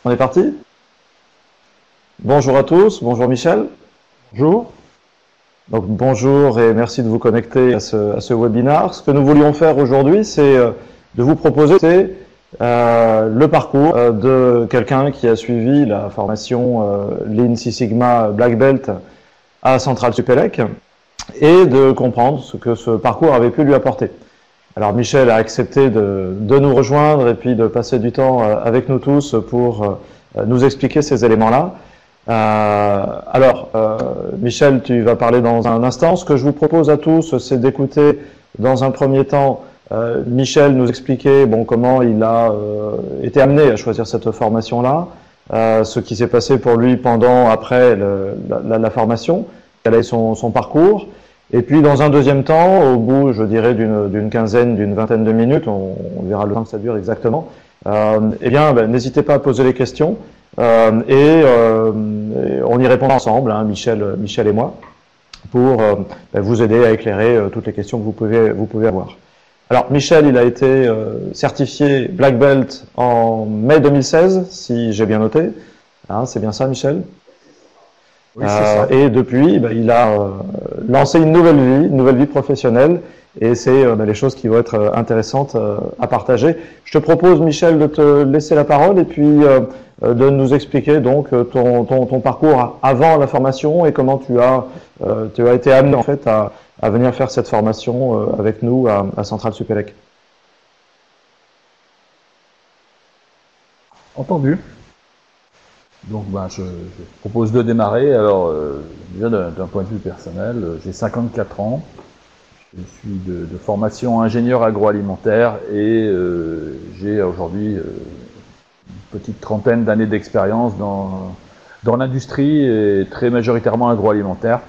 On est parti? Bonjour à tous, bonjour Michel. Bonjour. Donc bonjour et merci de vous connecter à ce webinaire. Ce que nous voulions faire aujourd'hui, c'est de vous proposer le parcours de quelqu'un qui a suivi la formation Lean Six Sigma Black Belt à Centrale Supélec et de comprendre ce que ce parcours avait pu lui apporter. Alors Michel a accepté de nous rejoindre et puis de passer du temps avec nous tous pour nous expliquer ces éléments-là. Michel, tu vas parler dans un instant. Ce que je vous propose à tous, c'est d'écouter dans un premier temps Michel nous expliquer comment il a été amené à choisir cette formation-là, ce qui s'est passé pour lui pendant, après la formation, quel est son parcours. Et puis dans un deuxième temps, au bout, je dirais, d'une quinzaine, d'une vingtaine de minutes, on verra le temps que ça dure exactement, n'hésitez pas à poser les questions. On y répond ensemble, hein, Michel et moi, pour vous aider à éclairer toutes les questions que vous pouvez avoir. Alors Michel, il a été certifié Black Belt en mai 2016, si j'ai bien noté. Hein, c'est bien ça, Michel? Oui, c'est ça. Et depuis, il a lancé une nouvelle vie professionnelle. Et c'est les choses qui vont être intéressantes à partager. Je te propose, Michel, de te laisser la parole et puis de nous expliquer donc ton parcours avant la formation et comment tu as été amené en fait à venir faire cette formation avec nous à Centrale Supélec. Entendu. Donc je propose de démarrer. Alors déjà d'un point de vue personnel, j'ai 54 ans. Je suis de formation ingénieur agroalimentaire et j'ai aujourd'hui une petite trentaine d'années d'expérience dans l'industrie et très majoritairement agroalimentaire,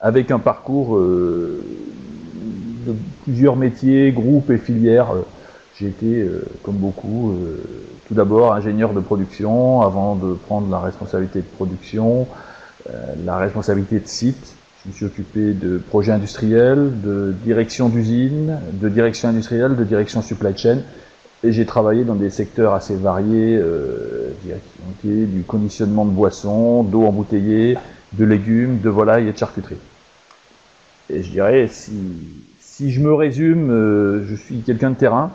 avec un parcours de plusieurs métiers, groupes et filières. J'ai été, comme beaucoup, tout d'abord ingénieur de production avant de prendre la responsabilité de production, la responsabilité de site. Je me suis occupé de projets industriels, de direction d'usine, de direction industrielle, de direction supply chain, et j'ai travaillé dans des secteurs assez variés, du conditionnement de boissons, d'eau embouteillée, de légumes, de volailles et de charcuterie. Et je dirais, si je me résume, je suis quelqu'un de terrain,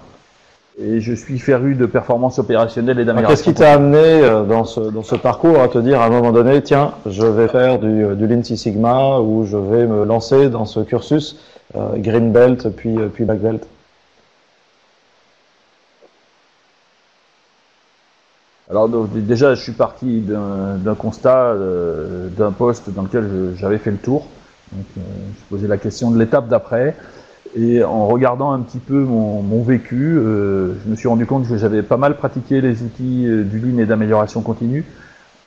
et je suis féru de performance opérationnelle et d'amélioration. Qu'est-ce qui t'a amené dans ce parcours à te dire à un moment donné, tiens, je vais faire du Lean Six Sigma ou je vais me lancer dans ce cursus Green Belt puis Black Belt? Alors déjà, je suis parti d'un constat, d'un poste dans lequel j'avais fait le tour. Donc, je posais la question de l'étape d'après. Et en regardant un petit peu mon vécu, je me suis rendu compte que j'avais pas mal pratiqué les outils du Lean et d'amélioration continue,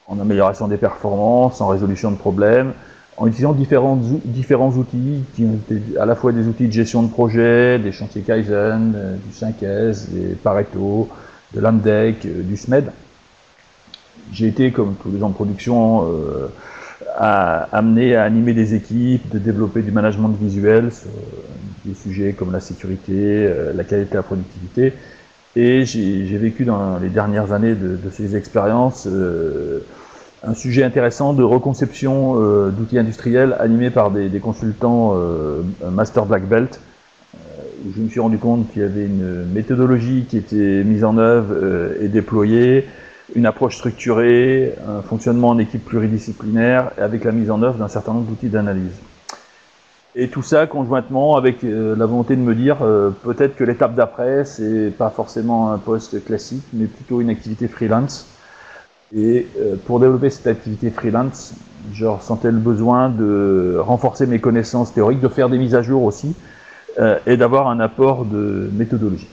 en amélioration des performances, en résolution de problèmes, en utilisant différents outils qui étaient à la fois des outils de gestion de projet, des chantiers Kaizen, du 5S, des Pareto, de l'Amdec, du SMED. J'ai été, comme tous les gens de production, amené à animer des équipes, de développer du management visuel sur des sujets comme la sécurité, la qualité, la productivité. Et j'ai vécu dans les dernières années de ces expériences un sujet intéressant de reconception d'outils industriels animés par des consultants Master Black Belt, où je me suis rendu compte qu'il y avait une méthodologie qui était mise en œuvre et déployée, une approche structurée, un fonctionnement en équipe pluridisciplinaire, avec la mise en œuvre d'un certain nombre d'outils d'analyse. Et tout ça conjointement avec la volonté de me dire peut-être que l'étape d'après, c'est pas forcément un poste classique, mais plutôt une activité freelance. Et pour développer cette activité freelance, je ressentais le besoin de renforcer mes connaissances théoriques, de faire des mises à jour aussi, et d'avoir un apport de méthodologie.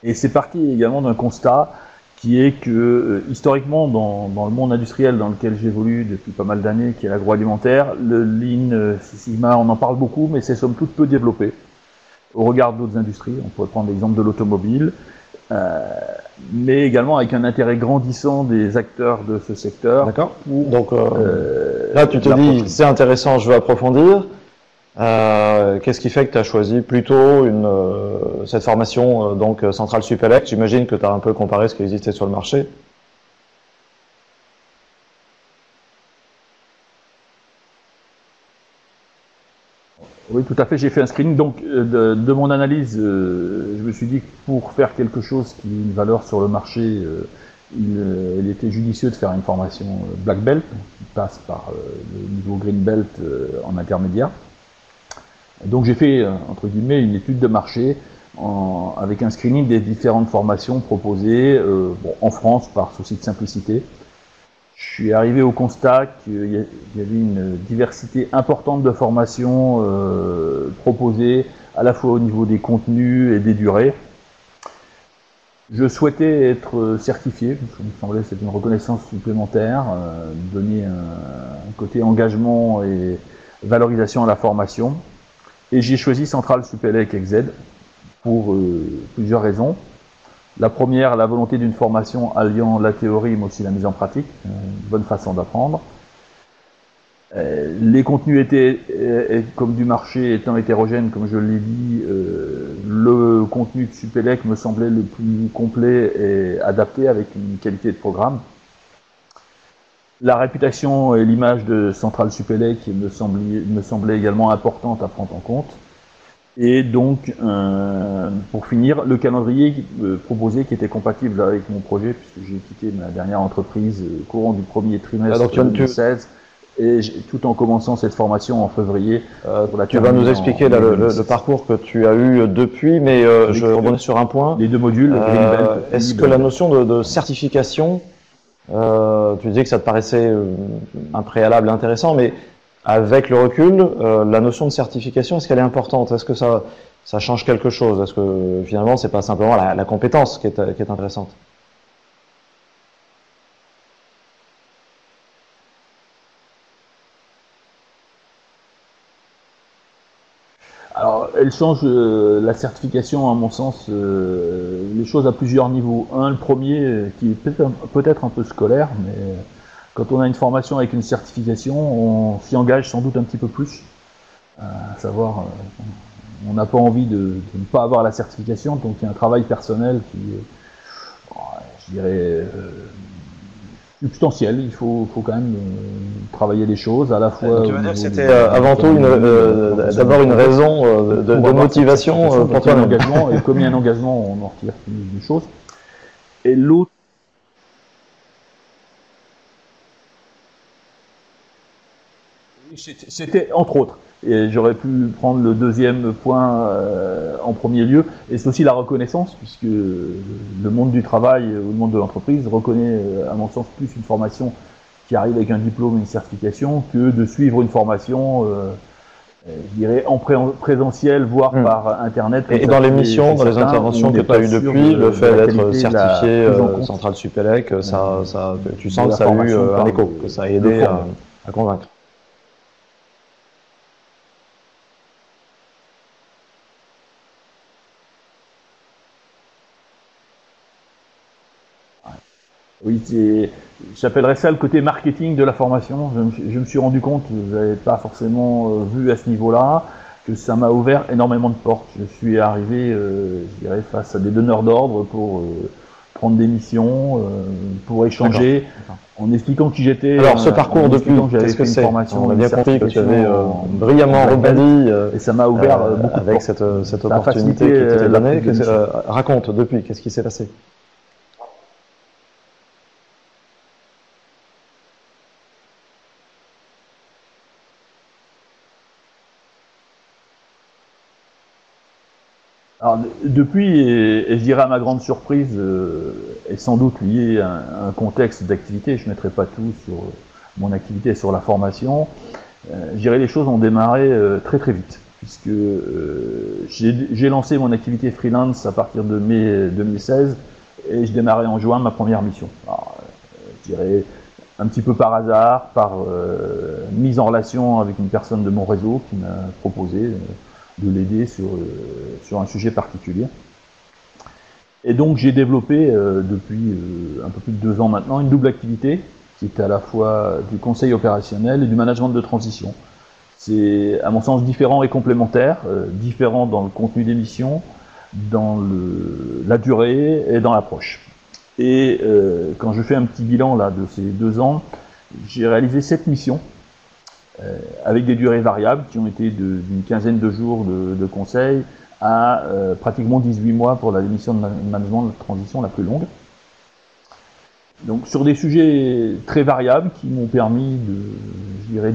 Et c'est parti également d'un constat qui est que, historiquement, dans le monde industriel dans lequel j'évolue depuis pas mal d'années, qui est l'agroalimentaire, le Lean Six Sigma, on en parle beaucoup, mais c'est somme toute peu développé. Au regard d'autres industries, on pourrait prendre l'exemple de l'automobile, mais également avec un intérêt grandissant des acteurs de ce secteur. D'accord. Donc là, tu te dis, c'est intéressant, je veux approfondir. Qu'est-ce qui fait que tu as choisi plutôt cette formation donc Centrale Supélec? J'imagine que tu as un peu comparé ce qui existait sur le marché. Oui, tout à fait. J'ai fait un screening. Donc, de mon analyse, je me suis dit que pour faire quelque chose qui a une valeur sur le marché, il était judicieux de faire une formation Black Belt, qui passe par le niveau Green Belt en intermédiaire. Donc, j'ai fait, entre guillemets, une étude de marché avec un screening des différentes formations proposées en France par souci de simplicité. Je suis arrivé au constat qu'il y avait une diversité importante de formations proposées, à la fois au niveau des contenus et des durées. Je souhaitais être certifié, parce que me semblait que c'était une reconnaissance supplémentaire, donner un côté engagement et valorisation à la formation. Et j'ai choisi Centrale Supélec ECZ pour plusieurs raisons. La première, la volonté d'une formation alliant la théorie mais aussi la mise en pratique, une bonne façon d'apprendre. Les contenus étaient, comme du marché étant hétérogènes, comme je l'ai dit, le contenu de Supélec me semblait le plus complet et adapté avec une qualité de programme. La réputation et l'image de Centrale Supélec me semblait également importante à prendre en compte. Et donc, pour finir, le calendrier proposé qui était compatible avec mon projet, puisque j'ai quitté ma dernière entreprise courant du premier trimestre 2016, et tout en commençant cette formation en février. Tu vas nous expliquer là, le parcours que tu as eu depuis, mais je rebondis sur un point. Les deux modules. Est-ce que la notion de certification, tu disais que ça te paraissait un préalable intéressant, mais avec le recul, la notion de certification, est-ce qu'elle est importante? Est-ce que ça change quelque chose? Est-ce que finalement, c'est pas simplement la compétence qui est intéressante? Alors, elle change la certification, à mon sens, les choses à plusieurs niveaux. Le premier, qui est peut-être un peu scolaire, mais quand on a une formation avec une certification, on s'y engage sans doute un petit peu plus. À savoir, on n'a pas envie de ne pas avoir la certification, donc il y a un travail personnel qui est, je dirais, substantiel. Il faut quand même travailler les choses à la fois. Tu veux dire que c'était avant tout d'abord une raison de motivation pour toi. Engagement, et comme il y a un engagement, on en retire des choses. Et l'autre. C'était entre autres. Et j'aurais pu prendre le deuxième point en premier lieu, et c'est aussi la reconnaissance, puisque le monde du travail ou le monde de l'entreprise reconnaît, à mon sens, plus une formation qui arrive avec un diplôme et une certification que de suivre une formation, je dirais, en présentiel, voire par Internet. Et dans les missions, dans les interventions que tu as eues depuis, le fait d'être certifié Centrale Supélec, tu sens que ça a eu un écho, que ça a aidé à convaincre. Oui, j'appellerais ça le côté marketing de la formation. Je me suis rendu compte, vous n'avez pas forcément vu à ce niveau-là, que ça m'a ouvert énormément de portes. Je suis arrivé, je dirais, face à des donneurs d'ordre pour prendre des missions, pour échanger, en expliquant qui j'étais. Alors, ce parcours depuis, qu'est-ce que c'est? On a bien compris que tu avais brillamment rebondi et ça m'a ouvert beaucoup avec cette opportunité qui t'était donnée. Raconte, depuis, qu'est-ce qui s'est passé? Alors, depuis, et je dirais à ma grande surprise, est sans doute lié à un contexte d'activité, je ne mettrai pas tout sur mon activité et sur la formation, je dirais les choses ont démarré très très vite, puisque j'ai lancé mon activité freelance à partir de mai 2016, et je démarrais en juin ma première mission. Alors, je dirais un petit peu par hasard, par mise en relation avec une personne de mon réseau qui m'a proposé de l'aider sur un sujet particulier. Et donc j'ai développé depuis un peu plus de 2 ans maintenant une double activité qui est à la fois du conseil opérationnel et du management de transition. C'est, à mon sens, différent et complémentaire, différent dans le contenu des missions, dans la durée et dans l'approche. Et quand je fais un petit bilan là de ces 2 ans, j'ai réalisé 7 missions avec des durées variables qui ont été d'une quinzaine de jours de conseil à pratiquement 18 mois pour la mission de management de transition la plus longue. Donc sur des sujets très variables qui m'ont permis de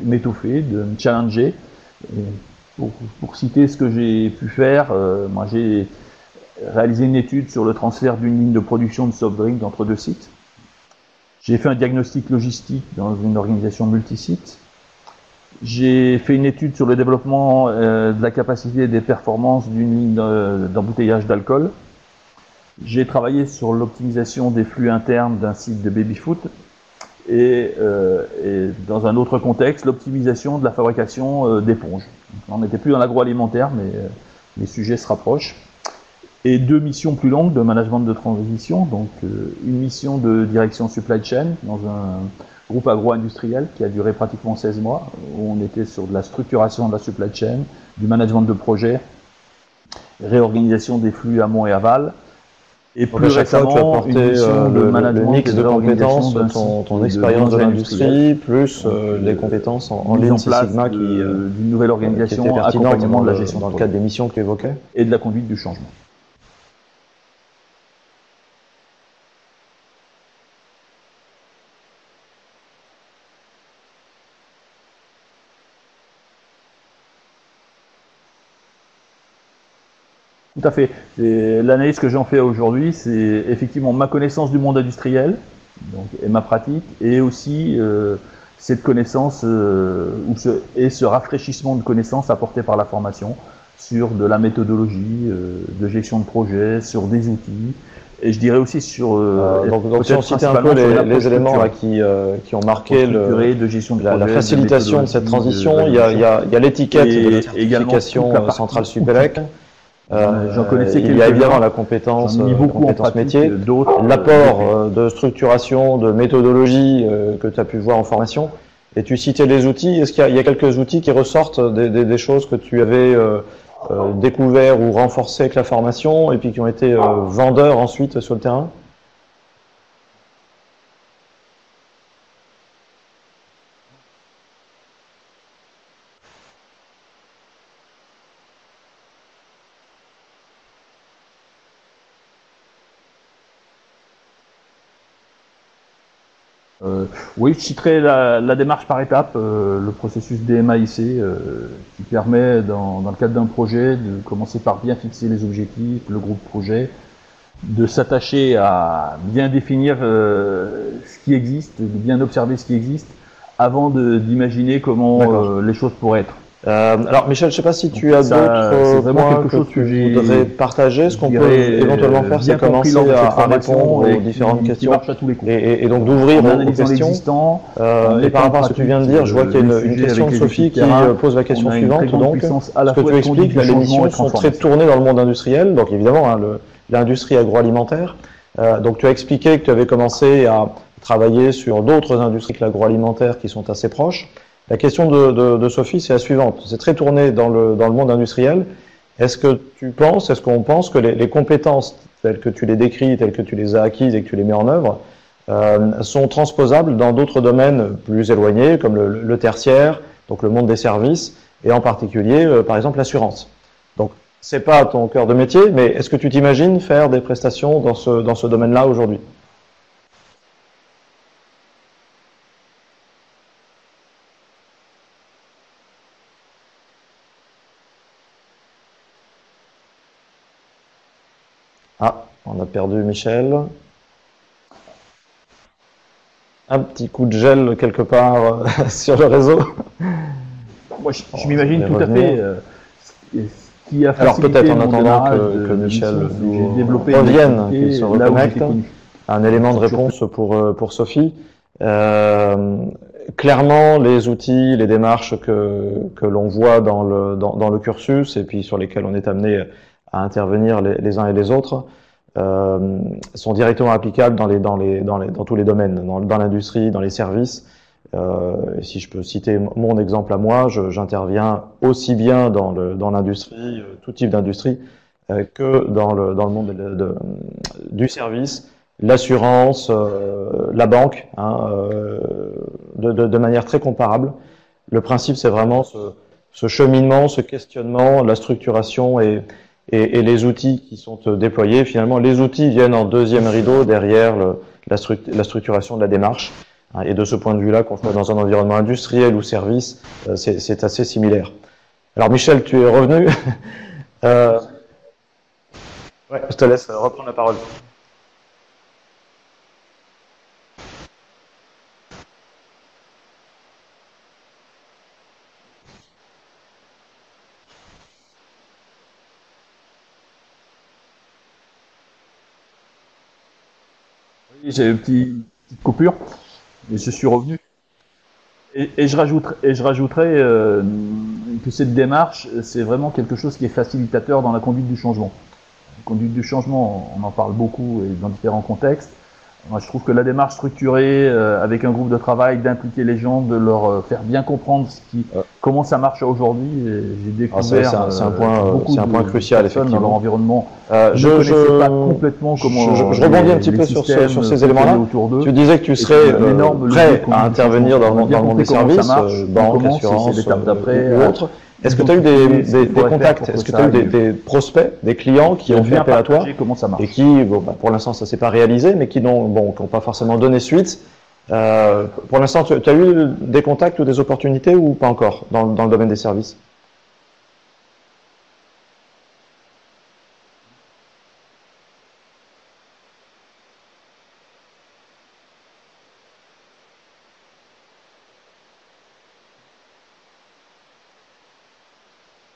m'étoffer, de me challenger. Pour citer ce que j'ai pu faire, moi j'ai réalisé une étude sur le transfert d'une ligne de production de soft drink entre 2 sites. J'ai fait un diagnostic logistique dans une organisation multisite. J'ai fait une étude sur le développement de la capacité et des performances d'une ligne d'embouteillage d'alcool. J'ai travaillé sur l'optimisation des flux internes d'un site de baby-foot et dans un autre contexte, l'optimisation de la fabrication d'éponges. On n'était plus dans l'agroalimentaire, mais les sujets se rapprochent. Et 2 missions plus longues de management de transition, donc une mission de direction supply chain dans un groupe agro-industriel qui a duré pratiquement 16 mois, où on était sur de la structuration de la supply chain, du management de projet, réorganisation des flux amont et aval, et plus récemment, une mission de management le mix de compétences, ton expérience de l'industrie, plus les compétences en Lean Six Sigma d'une nouvelle organisation, accompagnement de la gestion dans le cadre des missions que tu évoquais. Et de la conduite du changement. Tout à fait. L'analyse que j'en fais aujourd'hui, c'est effectivement ma connaissance du monde industriel donc, et ma pratique, et aussi cette connaissance et ce rafraîchissement de connaissances apporté par la formation sur de la méthodologie de gestion de projet, sur des outils, et je dirais aussi sur donc si on citait un peu les éléments là, qui ont marqué de gestion de projet, la facilitation de cette transition, il y a l'étiquette de la certification centrale Supélec. J'en connaissais il y a évidemment la compétence métier, l'apport de structuration, de méthodologie que tu as pu voir en formation. Et tu citais les outils. Est-ce qu'il y a quelques outils qui ressortent des choses que tu avais découvert ou renforcées avec la formation et puis qui ont été vendeurs ensuite sur le terrain? Oui, je citerai la démarche par étapes, le processus DMAIC qui permet, dans le cadre d'un projet, de commencer par bien fixer les objectifs, le groupe projet, de s'attacher à bien définir ce qui existe, de bien observer ce qui existe, avant d'imaginer comment les choses pourraient être. Alors Michel, je ne sais pas si tu as d'autres points que tu voudrais partager. Ce qu'on peut éventuellement faire, c'est commencer à répondre aux différentes questions et donc d'ouvrir aux questions. Et par rapport à ce que tu viens de dire, je vois qu'il y a une question de Sophie qui pose la question suivante. Donc, ce que tu expliques, les missions sont très tournées dans le monde industriel, donc évidemment l'industrie agroalimentaire. Donc tu as expliqué que tu avais commencé à travailler sur d'autres industries que l'agroalimentaire qui sont assez proches. La question de Sophie, c'est la suivante. C'est très tourné dans le monde industriel. Est-ce qu'on pense que les compétences telles que tu les décris, telles que tu les as acquises et que tu les mets en œuvre, sont transposables dans d'autres domaines plus éloignés, comme le tertiaire, donc le monde des services, et en particulier, par exemple, l'assurance. Donc, c'est pas ton cœur de métier, mais est-ce que tu t'imagines faire des prestations dans ce domaine-là aujourd'hui ? Ah, on a perdu Michel. Un petit coup de gel quelque part sur le réseau. Moi, je m'imagine tout à fait ce qui a facilité. Alors peut-être en attendant que Michel revienne, qu'il se reconnecte, un élément de réponse pour Sophie. Clairement, les outils, les démarches que l'on voit dans le cursus et puis sur lesquels on est amené à intervenir les uns et les autres, sont directement applicables dans tous les domaines, dans l'industrie, dans les services. Et si je peux citer mon exemple à moi, j'interviens aussi bien dans l'industrie, tout type d'industrie, que dans le monde du service, l'assurance, la banque, hein, de manière très comparable. Le principe, c'est vraiment ce cheminement, ce questionnement, la structuration et les outils qui sont déployés. Finalement, les outils viennent en deuxième rideau derrière la structuration de la démarche. Et de ce point de vue-là, qu'on soit dans un environnement industriel ou service, c'est assez similaire. Alors Michel, tu es revenu. Ouais, je te laisse reprendre la parole. Oui, j'ai une petite coupure, et je suis revenu. Et je rajouterais que cette démarche, c'est vraiment quelque chose qui est facilitateur dans la conduite du changement. La conduite du changement, on en parle beaucoup et dans différents contextes. Moi, je trouve que la démarche structurée, avec un groupe de travail, d'impliquer les gens, de leur faire bien comprendre comment ça marche aujourd'hui. J'ai découvert c'est un point crucial, effectivement, dans leur environnement. Je ne connaissais pas complètement comment. Je rebondis un petit peu sur ces éléments-là. Tu disais que tu serais prêt à intervenir dans le monde des services, banque, assurance, ou autre. Est-ce que tu as eu des contacts, est-ce que tu as eu des prospects, des clients qui ont fait appel à toi et qui, bon, bah, pour l'instant ça s'est pas réalisé, mais qui n'ont pas forcément donné suite. Pour l'instant, tu as eu des contacts ou des opportunités ou pas encore dans le domaine des services?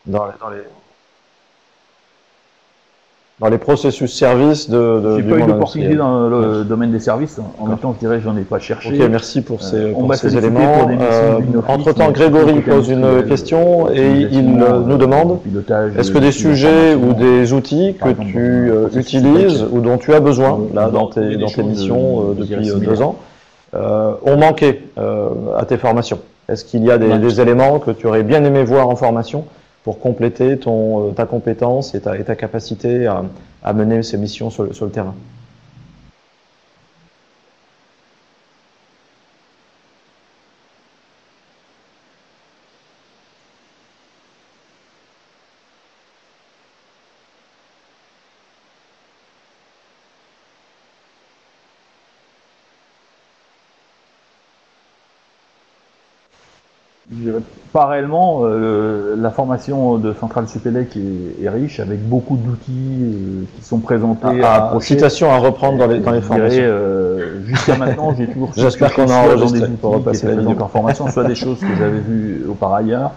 Dans les processus services J'ai pas eu d'opportunité dans le domaine des services. En même temps, je dirais, j'en ai pas cherché. Ok, merci pour ces éléments. Entre-temps, Grégory pose une question et il nous demande, est-ce que des sujets ou des outils que tu utilises ou dont tu as besoin là dans tes missions depuis 2 ans ont manqué à tes formations? Est-ce qu'il y a des éléments que tu aurais bien aimé voir en formation pour compléter ta compétence et ta capacité à mener ces missions sur le terrain? Pas réellement. La formation de Centrale Supélec est riche, avec beaucoup d'outils qui sont présentés. Citation à reprendre dans les formations. Jusqu'à maintenant, j'ai toujours. J'espère qu'on a enregistré pour repasser la vidéo. En formation, soit des choses que j'avais vues auparavant.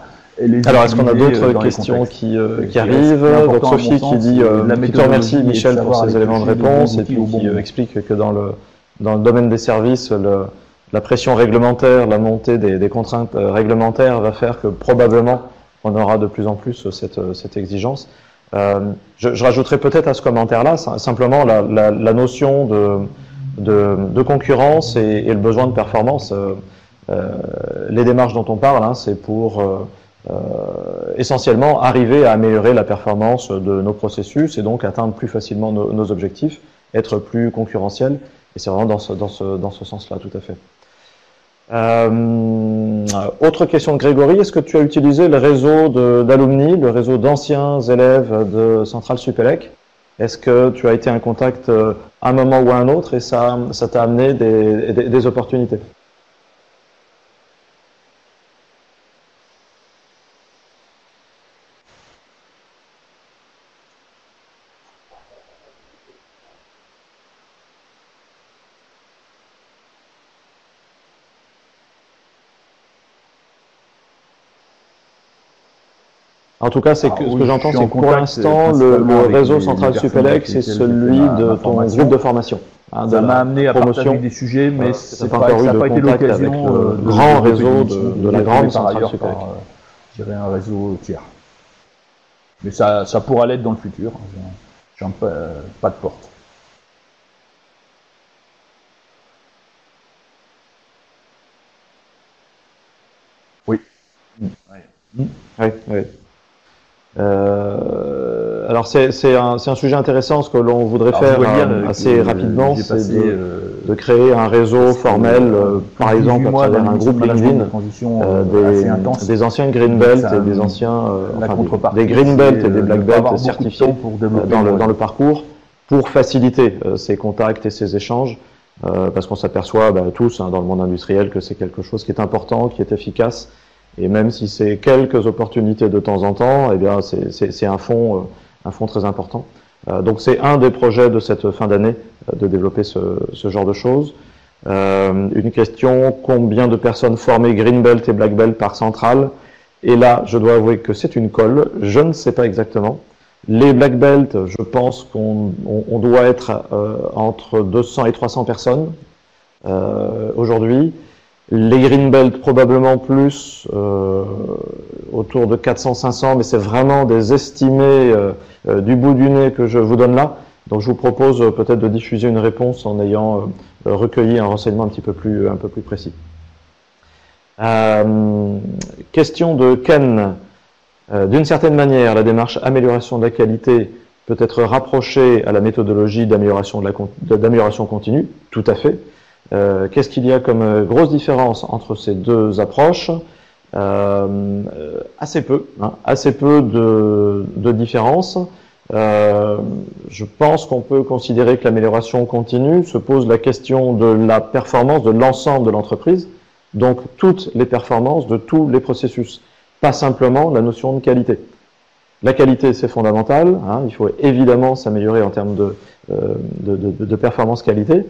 Alors, est-ce qu'on a d'autres questions qui arrivent? Donc, Sophie qui dit qui te remercie, Michel, pour ces éléments de réponse, et puis qui explique que dans le domaine des services, la pression réglementaire, la montée des contraintes réglementaires va faire que probablement on aura de plus en plus cette exigence. Je rajouterais peut-être à ce commentaire-là simplement la notion de concurrence et le besoin de performance. Les démarches dont on parle, hein, c'est pour essentiellement arriver à améliorer la performance de nos processus et donc atteindre plus facilement nos objectifs, être plus concurrentiel. Et c'est vraiment dans ce sens-là, tout à fait. Autre question de Grégory, est-ce que tu as utilisé le réseau d'alumni, le réseau d'anciens élèves de Centrale Supélec? Est-ce que tu as été en contact à un moment ou à un autre et ça t'a amené des opportunités? En tout cas, ce que j'entends, c'est que pour l'instant, le réseau Centrale Supélec, c'est celui de ton groupe de formation. Hein, ça m'a amené à partager des sujets, mais ça n'a pas été l'occasion le grand réseau de la grande Centrale Supélec. Je dirais un réseau tiers. Mais ça pourra l'être dans le futur. J'en pas de porte. Oui, oui. Alors c'est un sujet intéressant. Ce que l'on voudrait faire assez rapidement, c'est de créer un réseau formel, par exemple à travers un groupe LinkedIn, des anciens Green Belt et des anciens des Green Belt et des Black Belt certifiés dans le parcours, pour faciliter ces contacts et ces échanges, parce qu'on s'aperçoit tous dans le monde industriel que c'est quelque chose qui est important, qui est efficace. Et même si c'est quelques opportunités de temps en temps, eh bien c'est un fonds très important. Donc c'est un des projets de cette fin d'année, de développer ce genre de choses. Une question, combien de personnes formées Green Belt et Black Belt par centrale? Et là, je dois avouer que c'est une colle, je ne sais pas exactement. Les Black Belt, je pense qu'on doit être entre 200 et 300 personnes aujourd'hui. Les Green Belt probablement plus, autour de 400-500, mais c'est vraiment des estimés du bout du nez que je vous donne là. Donc je vous propose peut-être de diffuser une réponse en ayant recueilli un renseignement un peu plus précis. Question de Ken. D'une certaine manière, la démarche amélioration de la qualité peut être rapprochée à la méthodologie d'amélioration continue, tout à fait. Qu'est-ce qu'il y a comme grosse différence entre ces deux approches? Assez peu de différence. Je pense qu'on peut considérer que l'amélioration continue se pose la question de la performance de l'ensemble de l'entreprise, donc toutes les performances de tous les processus, pas simplement la notion de qualité. La qualité, c'est fondamental, il faut évidemment s'améliorer en termes de performance qualité,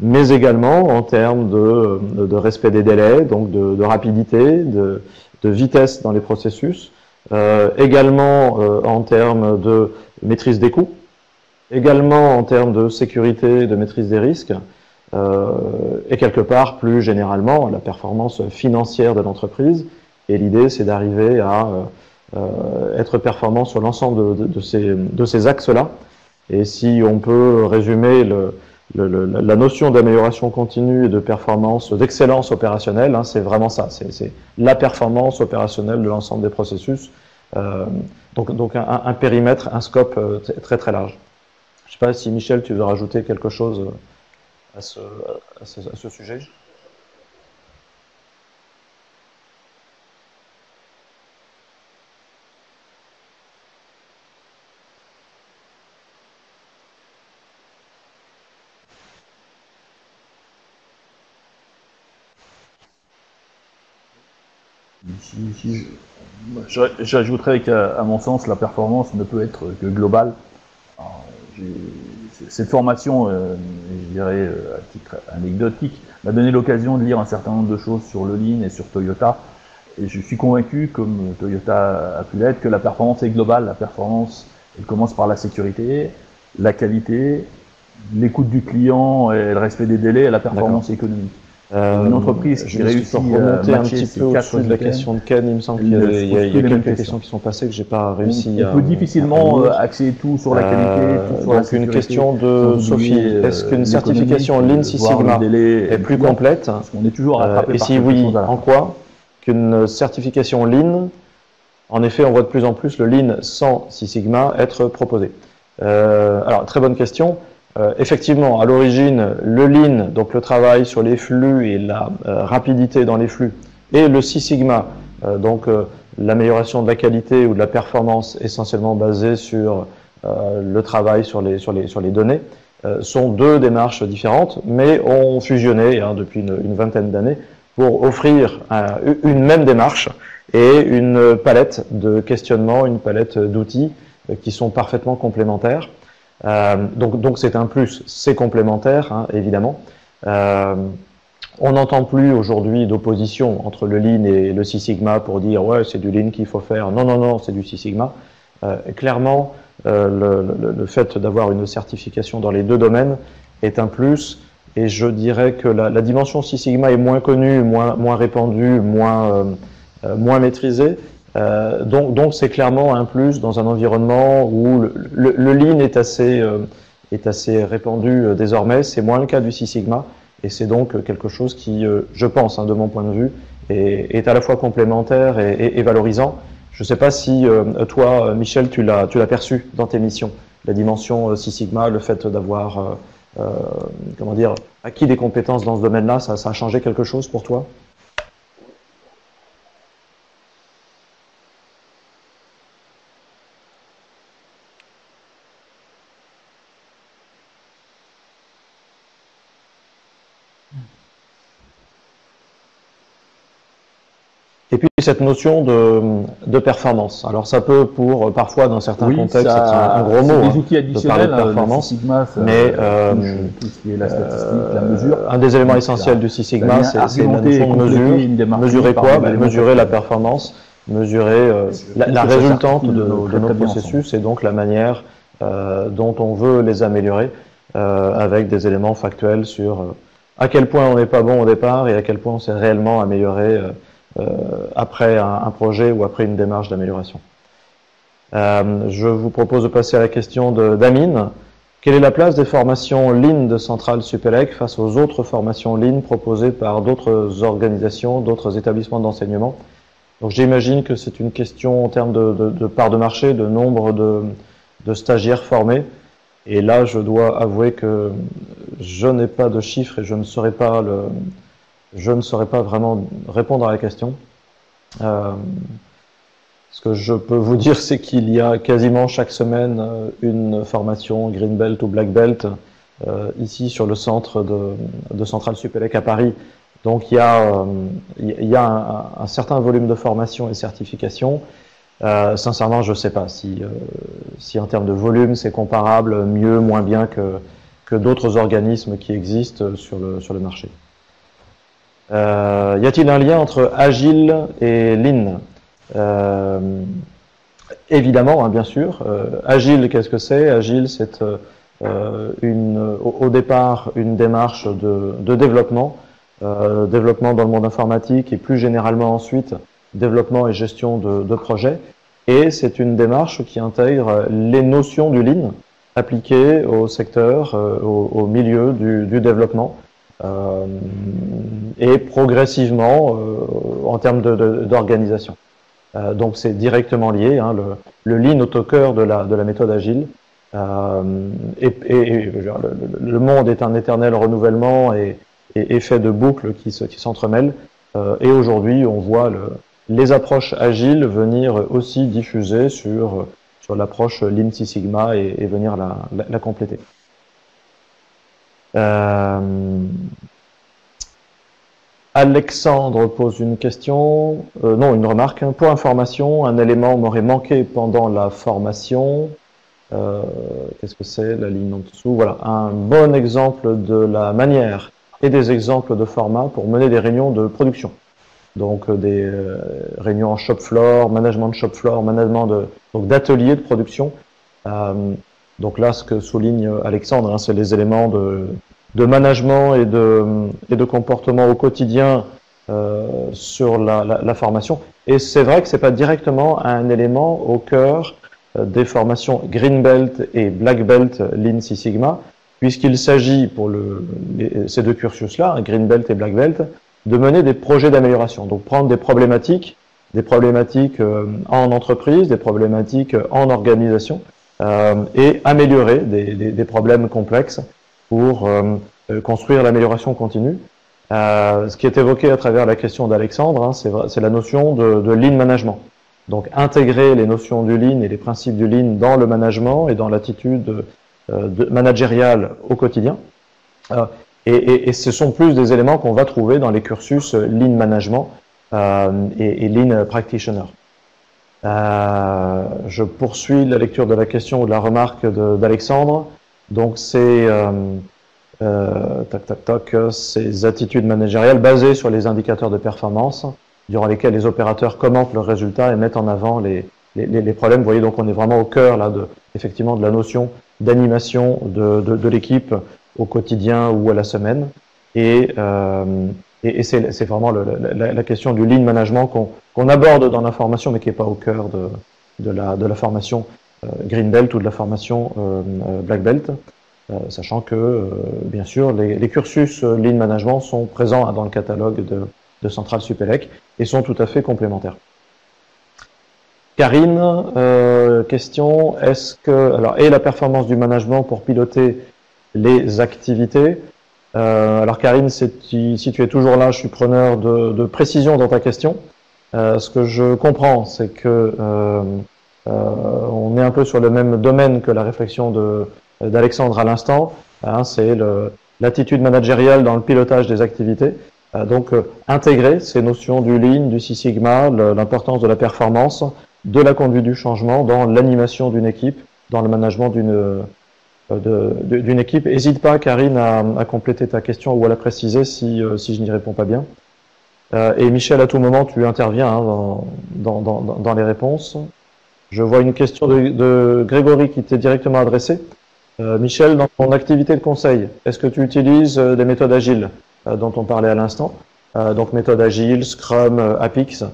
mais également en termes de respect des délais, donc de rapidité, de vitesse dans les processus, également en termes de maîtrise des coûts, également en termes de sécurité, de maîtrise des risques, et quelque part plus généralement la performance financière de l'entreprise. Et l'idée, c'est d'arriver à être performant sur l'ensemble de ces axes-là. Et si on peut résumer la notion d'amélioration continue et de performance, d'excellence opérationnelle, c'est vraiment ça, c'est la performance opérationnelle de l'ensemble des processus. Donc un périmètre, un scope très très large. Je ne sais pas si Michel, tu veux rajouter quelque chose à ce sujet. J'ajouterais qu'à mon sens, la performance ne peut être que globale. Cette formation, je dirais à titre anecdotique, m'a donné l'occasion de lire un certain nombre de choses sur le Lean et sur Toyota. Et je suis convaincu, comme Toyota a pu l'être, que la performance est globale. La performance, elle commence par la sécurité, la qualité, l'écoute du client et le respect des délais et la performance économique. Une entreprise qui réussit à matcher ces quatre de la question de Ken, il me semble qu'il y a quelques questions qui sont passées que j'ai pas réussi à... On peut difficilement axer tout sur la qualité, tout sur la sécurité. Donc une question de Sophie, est-ce qu'une certification Lean Six Sigma est plus complète? On est toujours rattrapé et si oui, en quoi? Qu'une certification Lean, en effet, on voit de plus en plus le Lean sans Six Sigma être proposé. Alors, très bonne question. Effectivement, à l'origine, le Lean, donc le travail sur les flux et la rapidité dans les flux, et le Six Sigma, donc l'amélioration de la qualité ou de la performance essentiellement basée sur le travail sur les données, sont deux démarches différentes, mais ont fusionné depuis une vingtaine d'années pour offrir une même démarche et une palette de questionnements, une palette d'outils qui sont parfaitement complémentaires. Donc c'est un plus, c'est complémentaire, évidemment. On n'entend plus aujourd'hui d'opposition entre le Lean et le Six Sigma pour dire ouais c'est du Lean qu'il faut faire. Non, c'est du Six Sigma. Clairement, le fait d'avoir une certification dans les deux domaines est un plus, et je dirais que la dimension Six Sigma est moins connue, moins répandue, moins maîtrisée. Donc c'est clairement un plus dans un environnement où le Lean est assez répandu désormais. C'est moins le cas du Six Sigma, et c'est donc quelque chose qui, je pense, de mon point de vue, est à la fois complémentaire et valorisant. Je ne sais pas si toi, Michel, tu l'as perçu dans tes missions, la dimension Six Sigma, le fait d'avoir comment dire, acquis des compétences dans ce domaine-là, ça a changé quelque chose pour toi? Et puis cette notion de performance. Alors ça peut parfois dans certains contextes être un gros mot, des outils additionnels, de performance, Sigma, mais tout ce qui est la statistique, la mesure. Un des éléments essentiels du Six Sigma, c'est la notion de mesure. Mesurer quoi? Mesurer la performance, mesurer la résultante de nos processus et donc la manière dont on veut les améliorer avec des éléments factuels sur à quel point on n'est pas bon au départ et à quel point on s'est réellement amélioré après un projet ou après une démarche d'amélioration. Je vous propose de passer à la question d'Amine. Quelle est la place des formations Lean de Centrale Supélec face aux autres formations Lean proposées par d'autres organisations, d'autres établissements d'enseignement? Donc j'imagine que c'est une question en termes de part de marché, de nombre de stagiaires formés. Et là, je dois avouer que je n'ai pas de chiffres et je ne saurais pas vraiment répondre à la question. Ce que je peux vous dire, c'est qu'il y a quasiment chaque semaine une formation Green Belt ou Black Belt ici sur le centre de Centrale Supélec à Paris. Donc il y a un certain volume de formation et certification. Sincèrement, je ne sais pas si en termes de volume c'est comparable, mieux, moins bien que d'autres organismes qui existent sur le marché. Y a-t-il un lien entre Agile et Lean? Évidemment, hein, bien sûr. Agile, qu'est-ce que c'est? Agile, c'est au départ une démarche de développement, développement dans le monde informatique et plus généralement ensuite développement et gestion de projets. Et c'est une démarche qui intègre les notions du Lean appliquées au secteur, au milieu du développement. Et progressivement en termes d'organisation. Donc c'est directement lié. Hein, le Lean est au cœur de la méthode agile. Le monde est un éternel renouvellement et fait de boucles qui s'entremêlent. Et aujourd'hui, on voit les approches agiles venir aussi diffuser sur l'approche Lean Six Sigma et venir la compléter. Alexandre pose une question, non, une remarque. Pour information, un élément m'aurait manqué pendant la formation. Qu'est-ce que c'est, la ligne en dessous? Voilà, un bon exemple de la manière et des exemples de format pour mener des réunions de production. Donc des réunions en shop floor, management de shop floor, management d'ateliers de production. Donc là, ce que souligne Alexandre, hein, c'est les éléments de management et de comportement au quotidien sur la formation. Et c'est vrai que c'est pas directement un élément au cœur des formations Green Belt et Black Belt Lean Six Sigma, puisqu'il s'agit pour ces deux cursus-là, Green Belt et Black Belt, de mener des projets d'amélioration. Donc prendre des problématiques en entreprise, des problématiques en organisation, et améliorer des problèmes complexes pour construire l'amélioration continue. Ce qui est évoqué à travers la question d'Alexandre, hein, c'est la notion de Lean Management. Donc intégrer les notions du Lean et les principes du Lean dans le management et dans l'attitude managériale au quotidien. Et ce sont plus des éléments qu'on va trouver dans les cursus Lean Management et Lean Practitioner. Je poursuis la lecture de la question ou de la remarque d'Alexandre. Donc c'est ces attitudes managériales basées sur les indicateurs de performance durant lesquels les opérateurs commentent leurs résultats et mettent en avant les problèmes. Vous voyez, donc on est vraiment au cœur là effectivement de la notion d'animation de l'équipe au quotidien ou à la semaine. Et c'est vraiment la question du Lean Management qu'on aborde dans la formation, mais qui n'est pas au cœur de la formation Green Belt ou de la formation Black Belt, sachant que, bien sûr, les cursus Lean Management sont présents dans le catalogue de Centrale Supélec et sont tout à fait complémentaires. Karine, question, et la performance du management pour piloter les activités. Alors Karine, si tu es toujours là, je suis preneur de précision dans ta question. Ce que je comprends, c'est que on est un peu sur le même domaine que la réflexion d'Alexandre à l'instant. Hein, c'est l'attitude managériale dans le pilotage des activités. Donc intégrer ces notions du Lean, du Six Sigma, l'importance de la performance, de la conduite du changement dans l'animation d'une équipe, dans le management d'une équipe. N'hésite pas, Karine, à compléter ta question ou à la préciser si je n'y réponds pas bien. Et Michel, à tout moment, tu interviens hein, dans les réponses. Je vois une question de Grégory qui t'est directement adressée. Michel, dans ton activité de conseil, est-ce que tu utilises des méthodes agiles dont on parlait à l'instant, donc méthode agile, Scrum, Apix.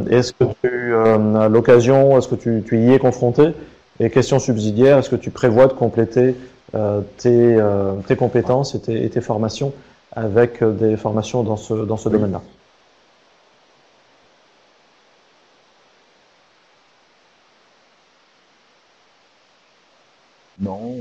Est-ce que tu as l'occasion, est-ce que tu y es confronté? Et question subsidiaire, est-ce que tu prévois de compléter tes compétences et tes formations avec des formations dans ce domaine-là? Non.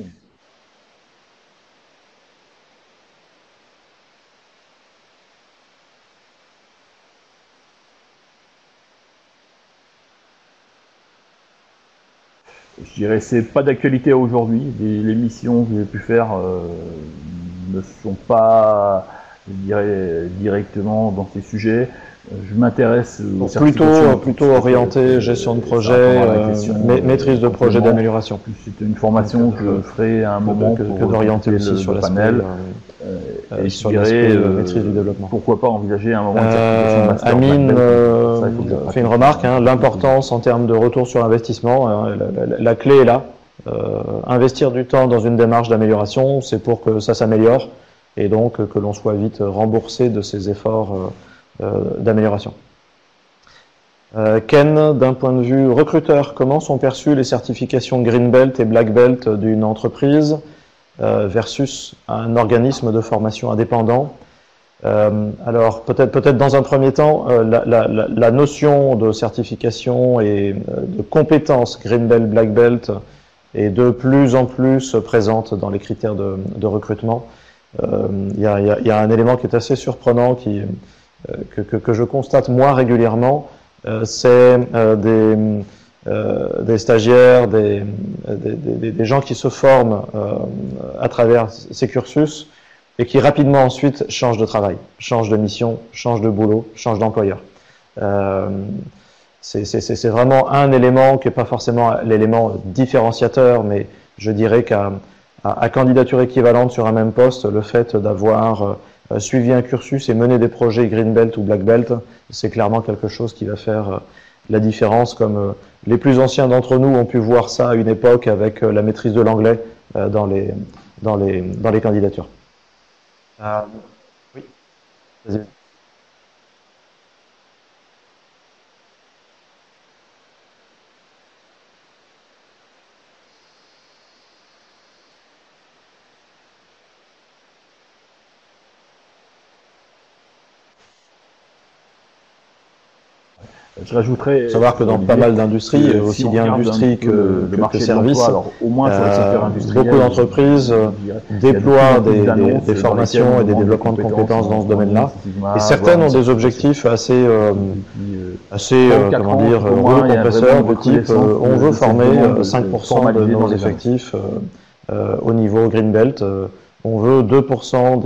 Je dirais c'est pas d'actualité aujourd'hui. Les missions que j'ai pu faire ne sont pas, je dirais, directement dans ces sujets. Je m'intéresse aux certifications plutôt orienté gestion de projet, maîtrise de projet d'amélioration. C'est une formation que je ferai à un moment que d'orienter aussi sur le panel et sur l'aspect maîtrise du développement. Pourquoi pas envisager un moment de certification master. Amine fait une remarque, hein, l'importance en termes de retour sur investissement. La clé est là. Investir du temps dans une démarche d'amélioration, c'est pour que ça s'améliore et donc que l'on soit vite remboursé de ces efforts d'amélioration. Ken, d'un point de vue recruteur, comment sont perçues les certifications Green Belt et Black Belt d'une entreprise versus un organisme de formation indépendant? Alors peut-être dans un premier temps, la notion de certification et de compétences Green Belt, Black Belt est de plus en plus présente dans les critères de recrutement. Il y a un élément qui est assez surprenant que je constate moi régulièrement, c'est des stagiaires, des gens qui se forment à travers ces cursus et qui rapidement ensuite changent de travail, changent de mission, changent de boulot, changent d'employeur. C'est vraiment un élément qui n'est pas forcément l'élément différenciateur, mais je dirais qu'à candidature équivalente sur un même poste, le fait d'avoir suivi un cursus et mené des projets Green Belt ou Black Belt, c'est clairement quelque chose qui va faire la différence, comme les plus anciens d'entre nous ont pu voir ça à une époque avec la maîtrise de l'anglais dans les candidatures. Oui, vas-y. Je rajouterais savoir que dans pas mal d'industries, aussi bien industrie que services, au moins sur le secteur industriel, beaucoup d'entreprises déploient des formations et des développements de compétences dans ce domaine-là. Et certaines ont des objectifs assez comment dire, rouleau compresseur de type on veut former 5% de nos effectifs au niveau Green Belt, on veut 2%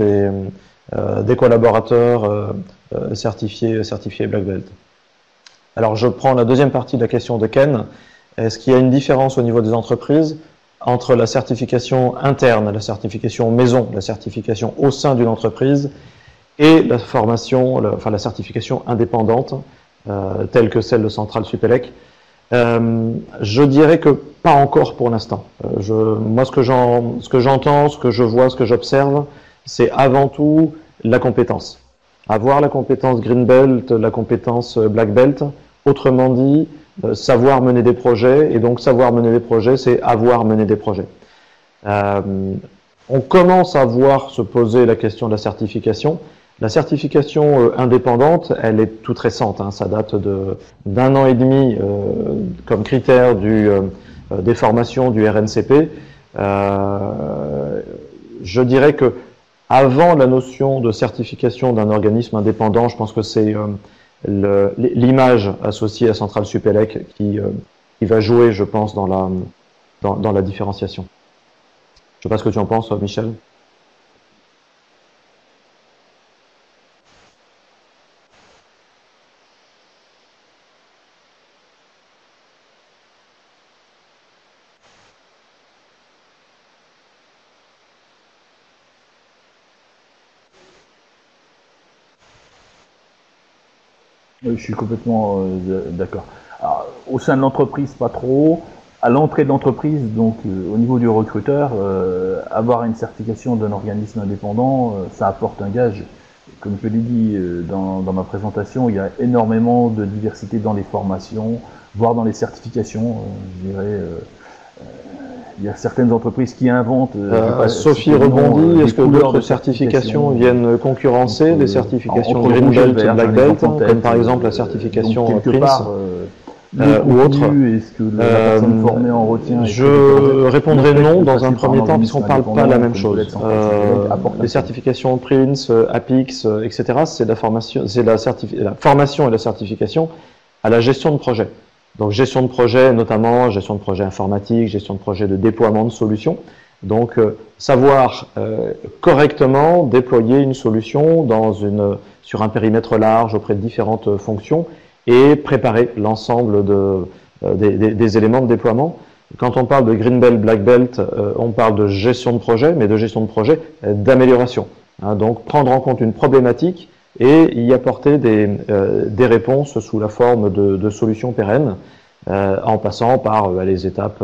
des collaborateurs certifiés Black Belt. Alors, je prends la deuxième partie de la question de Ken. Est-ce qu'il y a une différence au niveau des entreprises entre la certification interne, la certification maison, la certification au sein d'une entreprise et la formation, la certification indépendante, telle que celle de Centrale Supélec? Je dirais que pas encore pour l'instant. Moi, ce que j'entends, ce que je vois, ce que j'observe, c'est avant tout la compétence. Avoir la compétence Green Belt, la compétence Black Belt. Autrement dit, savoir mener des projets, et donc savoir mener des projets, c'est avoir mené des projets. On commence à voir se poser la question de la certification, La certification indépendante, elle est toute récente, hein, ça date d'un an et demi comme critère des formations du RNCP. Je dirais que avant la notion de certification d'un organisme indépendant, je pense que c'est l'image associée à Centrale Supélec qui va jouer, je pense, dans la différenciation. Je ne sais pas ce que tu en penses, Michel. Oui, je suis complètement d'accord. Au sein de l'entreprise, pas trop. À l'entrée de l'entreprise, donc au niveau du recruteur, avoir une certification d'un organisme indépendant, ça apporte un gage. Comme je l'ai dit dans ma présentation, il y a énormément de diversité dans les formations, voire dans les certifications. Je dirais, il y a certaines entreprises qui inventent. Sophie rebondit. Est-ce que d'autres certifications viennent concurrencer les certifications Green Belt, Black Belt, comme par exemple la certification Prince ou autre? Est-ce que la personne formée en retient? Je répondrai non dans un premier temps, puisqu'on ne parle pas de la même chose. Les certifications Prince, Apix, etc., c'est la formation et la certification à la gestion de projet. Donc gestion de projet, notamment gestion de projet informatique, gestion de projet de déploiement de solutions. Donc savoir correctement déployer une solution sur un périmètre large auprès de différentes fonctions et préparer l'ensemble des éléments de déploiement. Quand on parle de Green Belt, Black Belt, on parle de gestion de projet, mais de gestion de projet d'amélioration. Hein, donc prendre en compte une problématique et y apporter des réponses sous la forme de solutions pérennes, en passant par les étapes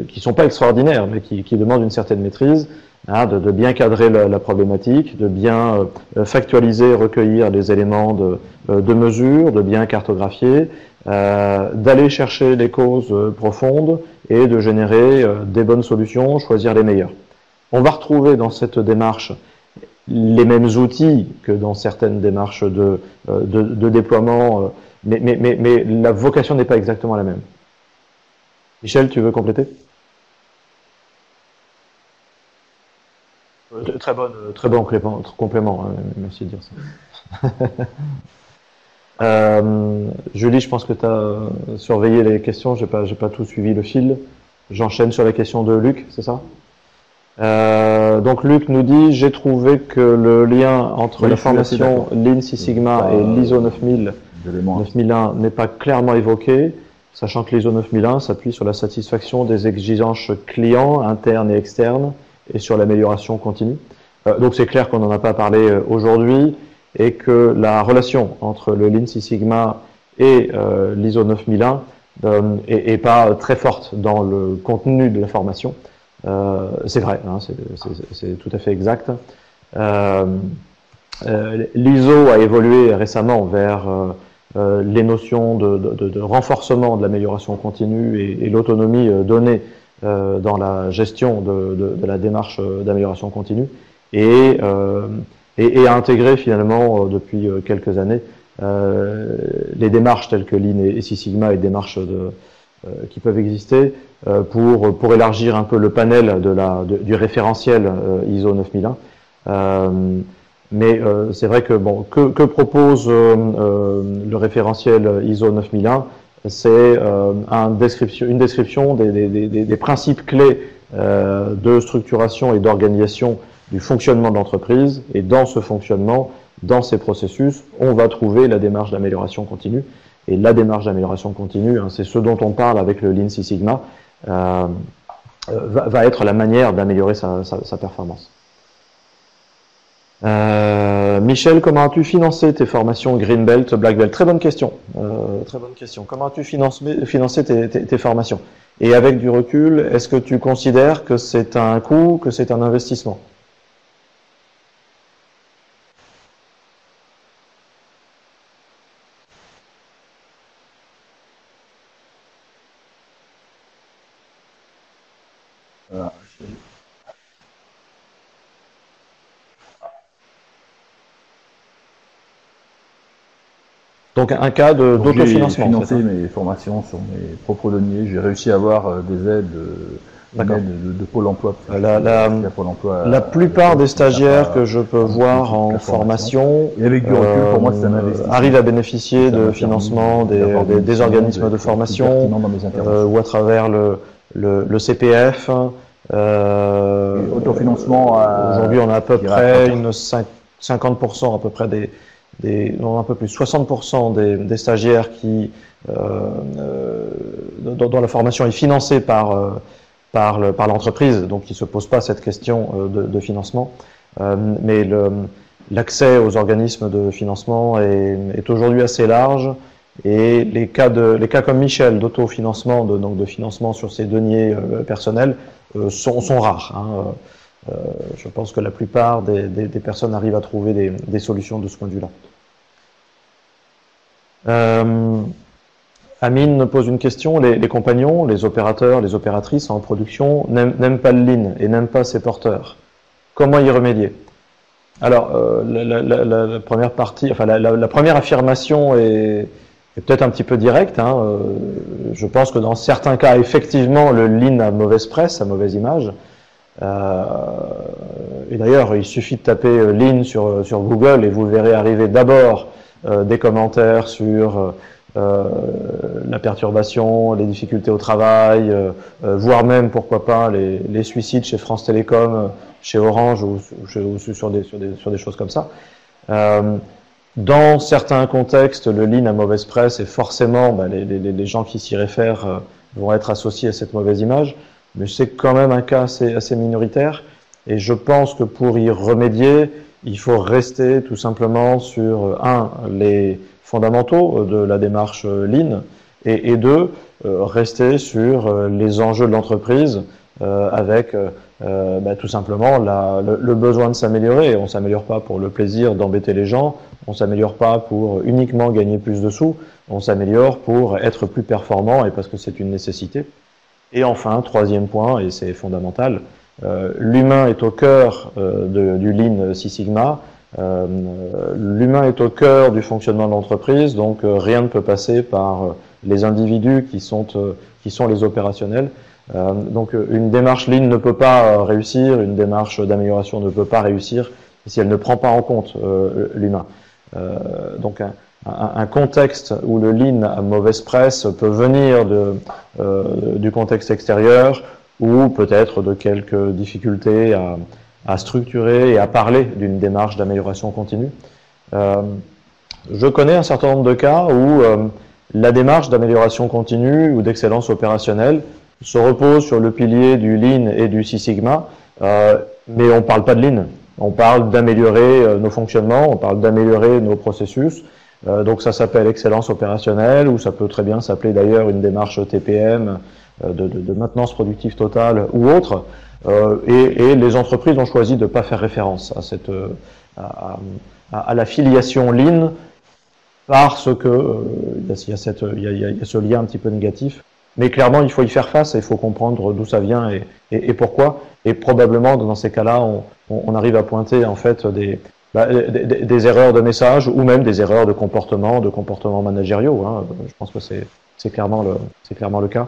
qui ne sont pas extraordinaires, mais qui demandent une certaine maîtrise, hein, de bien cadrer la problématique, de bien factualiser, recueillir les éléments de mesure, de bien cartographier, d'aller chercher les causes profondes et de générer des bonnes solutions, choisir les meilleures. On va retrouver dans cette démarche les mêmes outils que dans certaines démarches de déploiement, mais la vocation n'est pas exactement la même. Michel, tu veux compléter? Très bon complément, hein, merci de dire ça. Julie, je pense que tu as surveillé les questions, j'ai pas tout suivi le fil. J'enchaîne sur la question de Luc, c'est ça? Donc Luc nous dit, j'ai trouvé que le lien entre la formation Lean Six Sigma et l'ISO 9001 n'est pas clairement évoqué, sachant que l'ISO 9001 s'appuie sur la satisfaction des exigences clients, internes et externes, et sur l'amélioration continue. Donc c'est clair qu'on n'en a pas parlé aujourd'hui, et que la relation entre le Lean Six Sigma et l'ISO 9001 est pas très forte dans le contenu de la formation. C'est vrai, hein, c'est tout à fait exact. L'ISO a évolué récemment vers les notions de renforcement de l'amélioration continue et l'autonomie donnée dans la gestion de la démarche d'amélioration continue et a intégré finalement depuis quelques années les démarches telles que Lean et Six Sigma et démarches qui peuvent exister pour élargir un peu le panel du référentiel ISO 9001. Mais c'est vrai que bon, que propose le référentiel ISO 9001, c'est une description des principes clés de structuration et d'organisation du fonctionnement de l'entreprise. Et dans ce fonctionnement, dans ces processus, on va trouver la démarche d'amélioration continue. Et la démarche d'amélioration continue, hein, c'est ce dont on parle avec le Lean Six Sigma, va être la manière d'améliorer sa performance. Michel, comment as-tu financé tes formations Green Belt, Black Belt? Très bonne question. Très bonne question. Comment as-tu financé tes formations? Et avec du recul, est-ce que tu considères que c'est un coût, que c'est un investissement? Donc un cas d'autofinancement. J'ai financé mes formations sur mes propres deniers. J'ai réussi à avoir des aides, de Pôle emploi. La plupart des stagiaires que je peux voir en formation arrivent à bénéficier de financement des organismes de formation ou à travers le CPF. Autofinancement. Aujourd'hui, on a à peu près 50% à peu près non, un peu plus, 60% des stagiaires dont la formation est financée par l'entreprise, donc ils ne se posent pas cette question de financement. Mais l'accès aux organismes de financement est aujourd'hui assez large, et les cas comme Michel d'autofinancement, donc de financement sur ses deniers personnels, sont rares. Je pense que la plupart des personnes arrivent à trouver des solutions de ce point de vue-là. Amine pose une question. Les compagnons, les opérateurs, les opératrices en production n'aiment pas le lean et n'aiment pas ses porteurs. Comment y remédier? Alors, la première partie, enfin la première affirmation est peut-être un petit peu directe. Je pense que dans certains cas, effectivement, le lean a mauvaise presse, a mauvaise image. Et d'ailleurs, il suffit de taper lean sur Google et vous verrez arriver d'abord des commentaires sur la perturbation, les difficultés au travail, voire même, pourquoi pas, les suicides chez France Télécom, chez Orange ou sur des choses comme ça. Dans certains contextes, le lean a mauvaise presse et forcément, les gens qui s'y réfèrent vont être associés à cette mauvaise image, mais c'est quand même un cas assez minoritaire, et je pense que pour y remédier, il faut rester tout simplement sur les fondamentaux de la démarche lean, et deux, rester sur les enjeux de l'entreprise avec tout simplement le besoin de s'améliorer. On ne s'améliore pas pour le plaisir d'embêter les gens, on ne s'améliore pas pour uniquement gagner plus de sous, on s'améliore pour être plus performant et parce que c'est une nécessité. Et enfin, troisième point, et c'est fondamental, l'humain est au cœur du Lean Six Sigma. L'humain est au cœur du fonctionnement de l'entreprise, donc rien ne peut passer par les individus qui sont les opérationnels. Donc une démarche Lean ne peut pas réussir, une démarche d'amélioration ne peut pas réussir si elle ne prend pas en compte l'humain. Donc un contexte où le Lean a mauvaise presse peut venir du contexte extérieur ou peut-être de quelques difficultés à structurer et à parler d'une démarche d'amélioration continue. Je connais un certain nombre de cas où la démarche d'amélioration continue ou d'excellence opérationnelle se repose sur le pilier du Lean et du Six Sigma, mais on ne parle pas de Lean. On parle d'améliorer nos fonctionnements, on parle d'améliorer nos processus. Donc ça s'appelle excellence opérationnelle, ou ça peut très bien s'appeler d'ailleurs une démarche TPM, de maintenance productive totale ou autre. Et les entreprises ont choisi de ne pas faire référence à la filiation Lean parce que il y a ce lien un petit peu négatif. Mais clairement, il faut y faire face et il faut comprendre d'où ça vient et pourquoi. Et probablement, dans ces cas-là, on arrive à pointer en fait des erreurs de message ou même des erreurs de comportement managériaux. Je pense que c'est clairement le cas.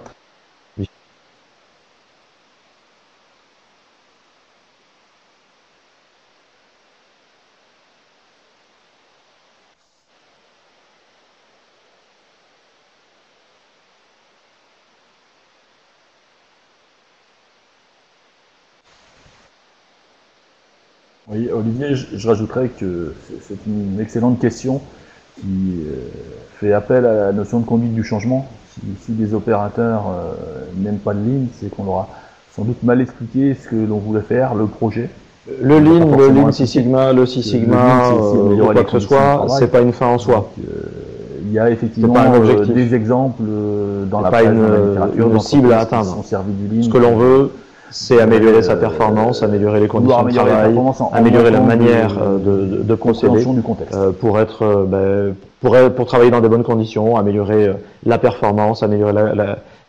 Oui, Olivier, je rajouterais que c'est une excellente question qui fait appel à la notion de conduite du changement. Si les opérateurs n'aiment pas le Lean, c'est qu'on leur a sans doute mal expliqué ce que l'on voulait faire, le projet. Le Lean Six Sigma, le Six Sigma, ou quoi que ce soit, c'est pas une fin en soi. Il y a effectivement des exemples dans la presse, dans la littérature, une cible à atteindre. Ce que l'on veut, c'est améliorer sa performance, améliorer les conditions de travail, améliorer la manière de procéder pour travailler dans de bonnes conditions, améliorer la performance, améliorer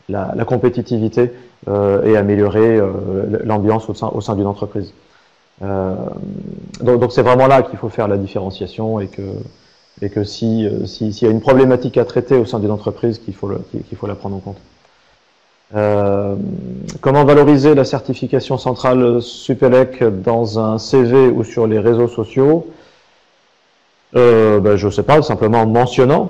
la compétitivité et améliorer l'ambiance au sein d'une entreprise. Donc c'est vraiment là qu'il faut faire la différenciation et et que s'il y a une problématique à traiter au sein d'une entreprise, qu'il faut la prendre en compte. Comment valoriser la certification centrale Supélec dans un CV ou sur les réseaux sociaux? Je ne sais pas, simplement en mentionnant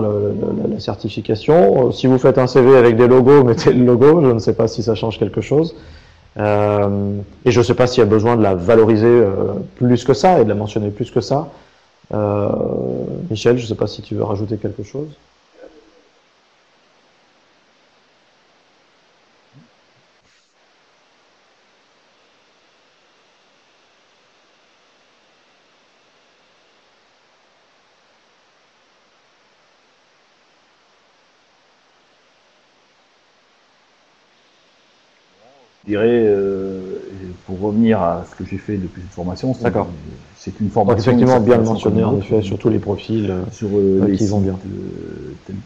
la certification. Si vous faites un CV avec des logos, mettez le logo, je ne sais pas si ça change quelque chose. Et je ne sais pas s'il y a besoin de la valoriser plus que ça et de la mentionner plus que ça. Michel, je ne sais pas si tu veux rajouter quelque chose. Je dirais, pour revenir à ce que j'ai fait depuis cette formation, c'est une formation. Effectivement, bien le mentionner, en effet, sur tous les profils qui vont bien.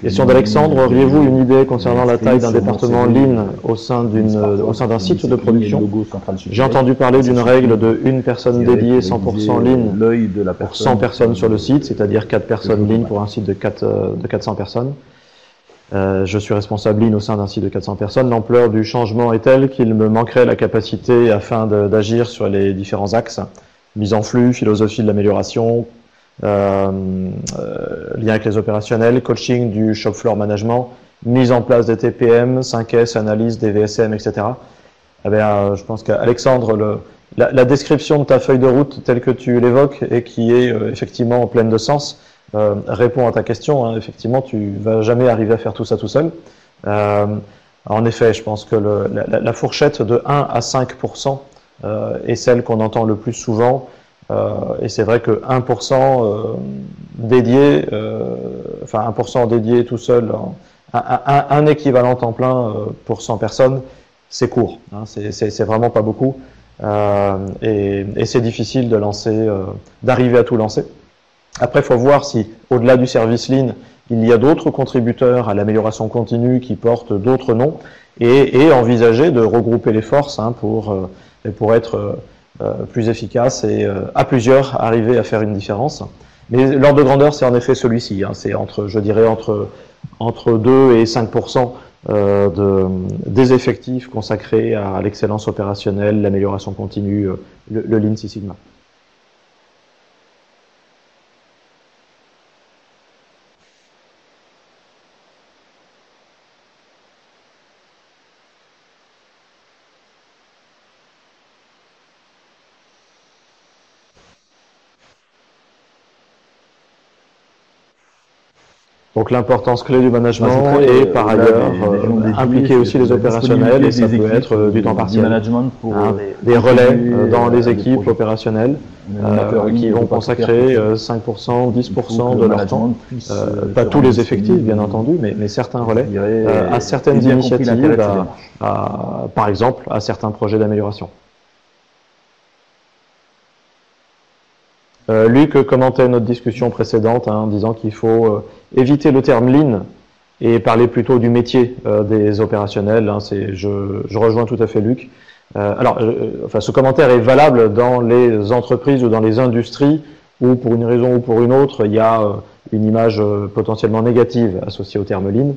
Question d'Alexandre, auriez-vous une idée concernant la taille d'un département Lean au sein d'un site de production? J'ai entendu parler d'une règle de une personne dédiée 100% Lean pour 100 personnes sur le site, c'est-à-dire 4 personnes Lean pour un site de 400 personnes. Je suis responsable Lean au sein d'un site de 400 personnes. L'ampleur du changement est telle qu'il me manquerait la capacité afin d'agir sur les différents axes. Mise en flux, philosophie de l'amélioration, lien avec les opérationnels, coaching du shop floor management, mise en place des TPM, 5S, analyse des VSM, etc. Je pense qu'Alexandre, la description de ta feuille de route telle que tu l'évoques et qui est effectivement pleine de sens, répond à ta question, hein. Effectivement, tu vas jamais arriver à faire tout ça tout seul. En effet, je pense que la fourchette de 1 à 5% est celle qu'on entend le plus souvent, et c'est vrai que 1% dédié, 1% dédié tout seul, un équivalent temps plein pour 100 personnes, c'est court, hein. C'est vraiment pas beaucoup, et c'est difficile de d'arriver à tout lancer. Après, il faut voir si, au-delà du service Lean, il y a d'autres contributeurs à l'amélioration continue qui portent d'autres noms, et envisager de regrouper les forces pour être plus efficace et à plusieurs arriver à faire une différence. Mais l'ordre de grandeur, c'est en effet celui-ci, hein. C'est je dirais entre 2 et 5% des effectifs consacrés à l'excellence opérationnelle, l'amélioration continue, le Lean Six Sigma. Donc l'importance clé du management et par ailleurs impliquer aussi les opérationnels, et ça peut être du temps partiel, des relais dans les équipes opérationnelles qui vont consacrer 5%, 10% de leur temps, pas tous les effectifs bien entendu, mais certains relais à certaines initiatives, par exemple à certains projets d'amélioration. Luc commentait notre discussion précédente en disant qu'il faut éviter le terme Lean et parler plutôt du métier des opérationnels. Je rejoins tout à fait Luc. Ce commentaire est valable dans les entreprises ou dans les industries où, pour une raison ou pour une autre, il y a une image potentiellement négative associée au terme Lean,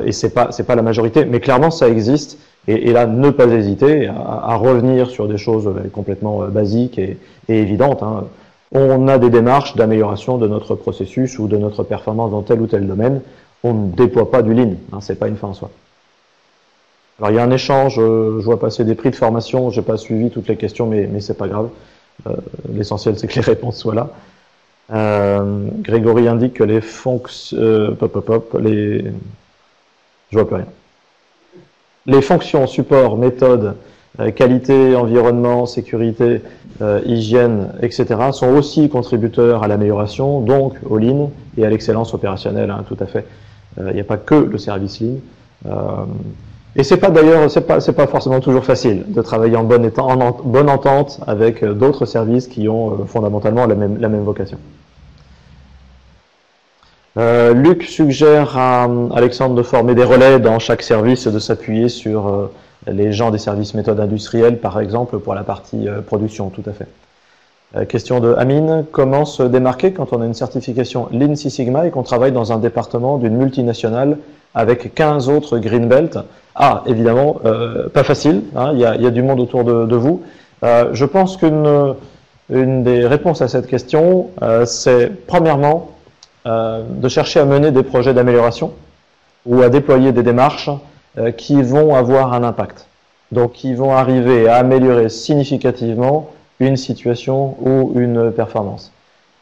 et c'est pas la majorité, mais clairement ça existe. Et là, ne pas hésiter à revenir sur des choses complètement basiques et évidentes, hein. On a des démarches d'amélioration de notre processus ou de notre performance dans tel ou tel domaine. On ne déploie pas du Lean, hein, c'est pas une fin en soi. Alors il y a un échange, je vois passer des prix de formation, j'ai pas suivi toutes les questions, mais c'est pas grave. L'essentiel c'est que les réponses soient là. Grégory indique que les fonctions, je vois plus rien. Les fonctions support, méthode, qualité, environnement, sécurité, hygiène, etc. sont aussi contributeurs à l'amélioration, donc au Lean et à l'excellence opérationnelle, hein, tout à fait. Il n'y a pas que le service Lean. Et c'est pas forcément toujours facile de travailler en bonne entente avec d'autres services qui ont fondamentalement la même vocation. Luc suggère à Alexandre de former des relais dans chaque service et de s'appuyer sur les gens des services méthodes industrielles, par exemple, pour la partie production, tout à fait. Question de Amine, comment se démarquer quand on a une certification Lean Six Sigma et qu'on travaille dans un département d'une multinationale avec 15 autres Green Belt? Ah, évidemment, pas facile, hein, il y a du monde autour de vous. Je pense qu'une des réponses à cette question, c'est premièrement de chercher à mener des projets d'amélioration ou à déployer des démarches qui vont avoir un impact. Donc, qui vont arriver à améliorer significativement une situation ou une performance.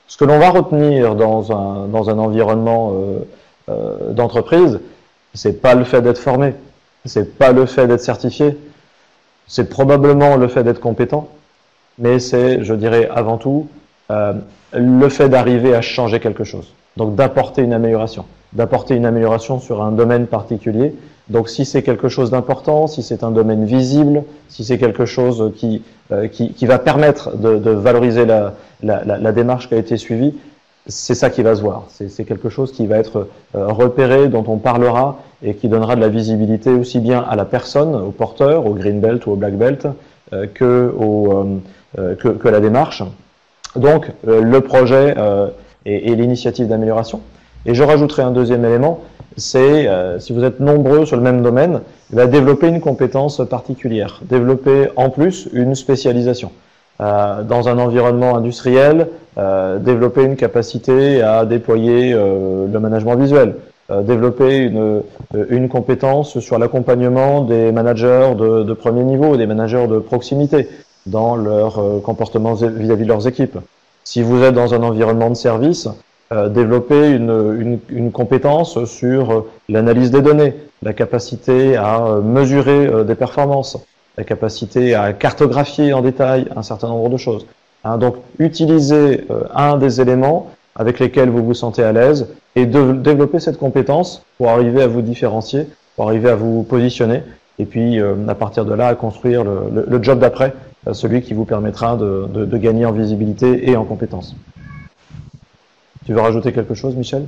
Ce que l'on va retenir dans un environnement d'entreprise, c'est pas le fait d'être formé, c'est pas le fait d'être certifié, c'est probablement le fait d'être compétent, mais c'est, je dirais, avant tout, le fait d'arriver à changer quelque chose. Donc, d'apporter une amélioration sur un domaine particulier. Donc, si c'est quelque chose d'important, si c'est un domaine visible, si c'est quelque chose qui va permettre de valoriser la démarche qui a été suivie, c'est ça qui va se voir. C'est quelque chose qui va être repéré, dont on parlera et qui donnera de la visibilité aussi bien à la personne, au porteur, au green belt ou au black belt, que la démarche. Donc, le projet et l'initiative d'amélioration. Et je rajouterai un deuxième élément, c'est, si vous êtes nombreux sur le même domaine, développer une compétence particulière, développer en plus une spécialisation. Dans un environnement industriel, développer une capacité à déployer le management visuel, développer une compétence sur l'accompagnement des managers de premier niveau, des managers de proximité dans leur comportement vis-à-vis de leurs équipes. Si vous êtes dans un environnement de service, développer une compétence sur l'analyse des données, la capacité à mesurer des performances, la capacité à cartographier en détail un certain nombre de choses. Donc, utilisez un des éléments avec lesquels vous vous sentez à l'aise et développer cette compétence pour arriver à vous différencier, pour arriver à vous positionner et puis à partir de là à construire le job d'après, celui qui vous permettra de gagner en visibilité et en compétences. Tu veux rajouter quelque chose, Michel ?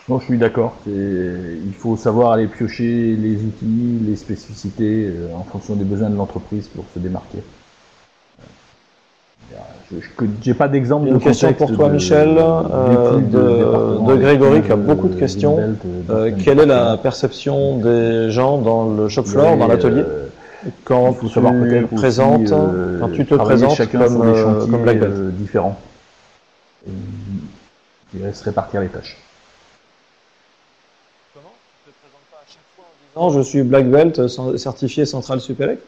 Non, je suis d'accord. Il faut savoir aller piocher les outils, les spécificités en fonction des besoins de l'entreprise pour se démarquer. J'ai pas d'exemple. Une question pour toi, Michel, de Grégory qui a beaucoup de questions. Quelle est la perception des gens dans le shop floor, dans l'atelier, quand tu te présentes comme black belt différents. Il reste répartir les tâches. Comment ? Tu te présentes pas à chaque fois en disant je suis black belt certifié Central Supélec ?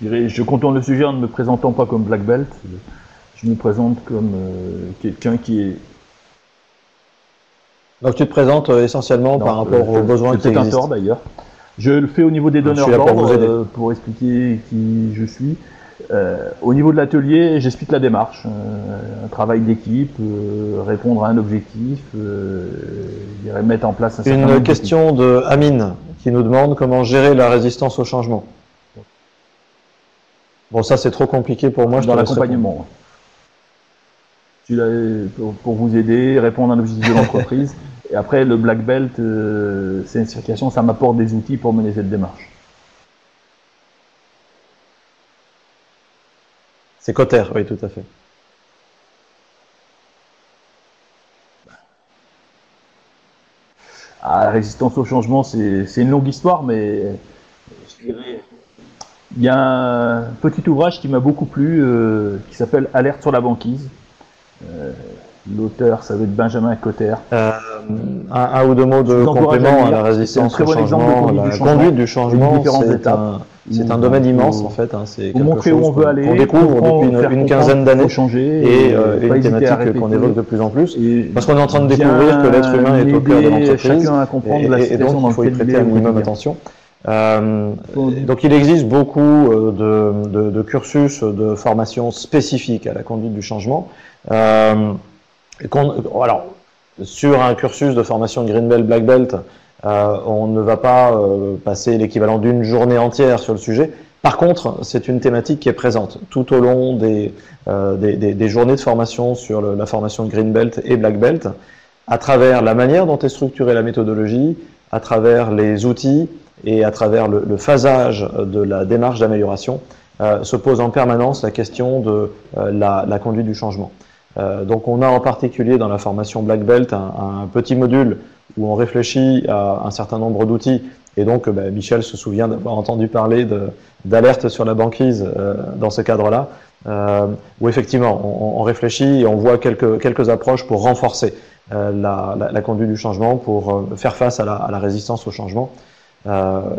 Je contourne le sujet en ne me présentant pas comme black belt. Je me présente comme quelqu'un qui est... Donc tu te présentes essentiellement par rapport aux besoins qui existent. C'est un tort d'ailleurs. Je le fais au niveau des donneurs d'ordre pour expliquer qui je suis. Au niveau de l'atelier, j'explique la démarche, un travail d'équipe, répondre à un objectif, mettre en place un certain nombre Une question de Amine qui nous demande comment gérer la résistance au changement. Bon, ça c'est trop compliqué pour moi. Dans l'accompagnement. Pour vous aider, répondre à un objectif de l'entreprise. Et après, le black belt, c'est une certification, ça m'apporte des outils pour mener cette démarche. C'est Cotter, oui, tout à fait. La résistance au changement, c'est une longue histoire, mais je dirais... Il y a un petit ouvrage qui m'a beaucoup plu, qui s'appelle Alerte sur la banquise. L'auteur, ça va être Benjamin Cotter. Un ou deux mots de complément à la résistance au changement, la conduite du changement, c'est un domaine immense en fait. C'est quelque chose qu'on découvre depuis une quinzaine d'années et une thématique qu'on évoque de plus en plus, parce qu'on est en train de découvrir que l'être humain est au cœur de l'entreprise et donc il faut y prêter un minimum attention. Donc il existe beaucoup de cursus de formation spécifiques à la conduite du changement. Alors, sur un cursus de formation Green Belt, Black Belt, on ne va pas passer l'équivalent d'une journée entière sur le sujet. Par contre, c'est une thématique qui est présente tout au long des journées de formation sur la formation Green Belt et Black Belt, à travers la manière dont est structurée la méthodologie, à travers les outils et à travers le phasage de la démarche d'amélioration, se pose en permanence la question de la conduite du changement. Donc on a en particulier dans la formation Black Belt un petit module où on réfléchit à un certain nombre d'outils, et donc Michel se souvient d'avoir entendu parler d'alerte sur la banquise dans ce cadre-là, où effectivement on réfléchit et on voit quelques approches pour renforcer la conduite du changement, pour faire face à la résistance au changement,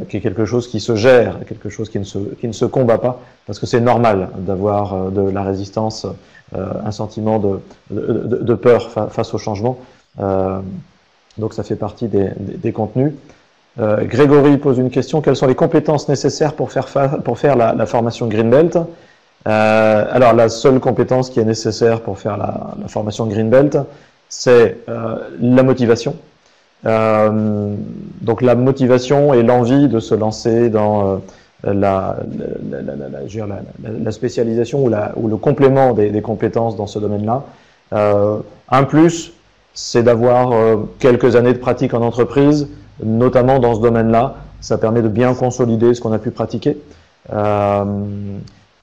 qui est quelque chose qui se gère, quelque chose qui ne se combat pas, parce que c'est normal d'avoir de la résistance, un sentiment de peur face au changement. Donc ça fait partie des contenus. Grégory pose une question: quelles sont les compétences nécessaires pour faire la formation Green Belt? Alors la seule compétence qui est nécessaire pour faire la formation Green Belt, c'est la motivation. Donc la motivation et l'envie de se lancer dans la spécialisation ou le complément des compétences dans ce domaine-là. Un plus, c'est d'avoir quelques années de pratique en entreprise, notamment dans ce domaine-là. Ça permet de bien consolider ce qu'on a pu pratiquer.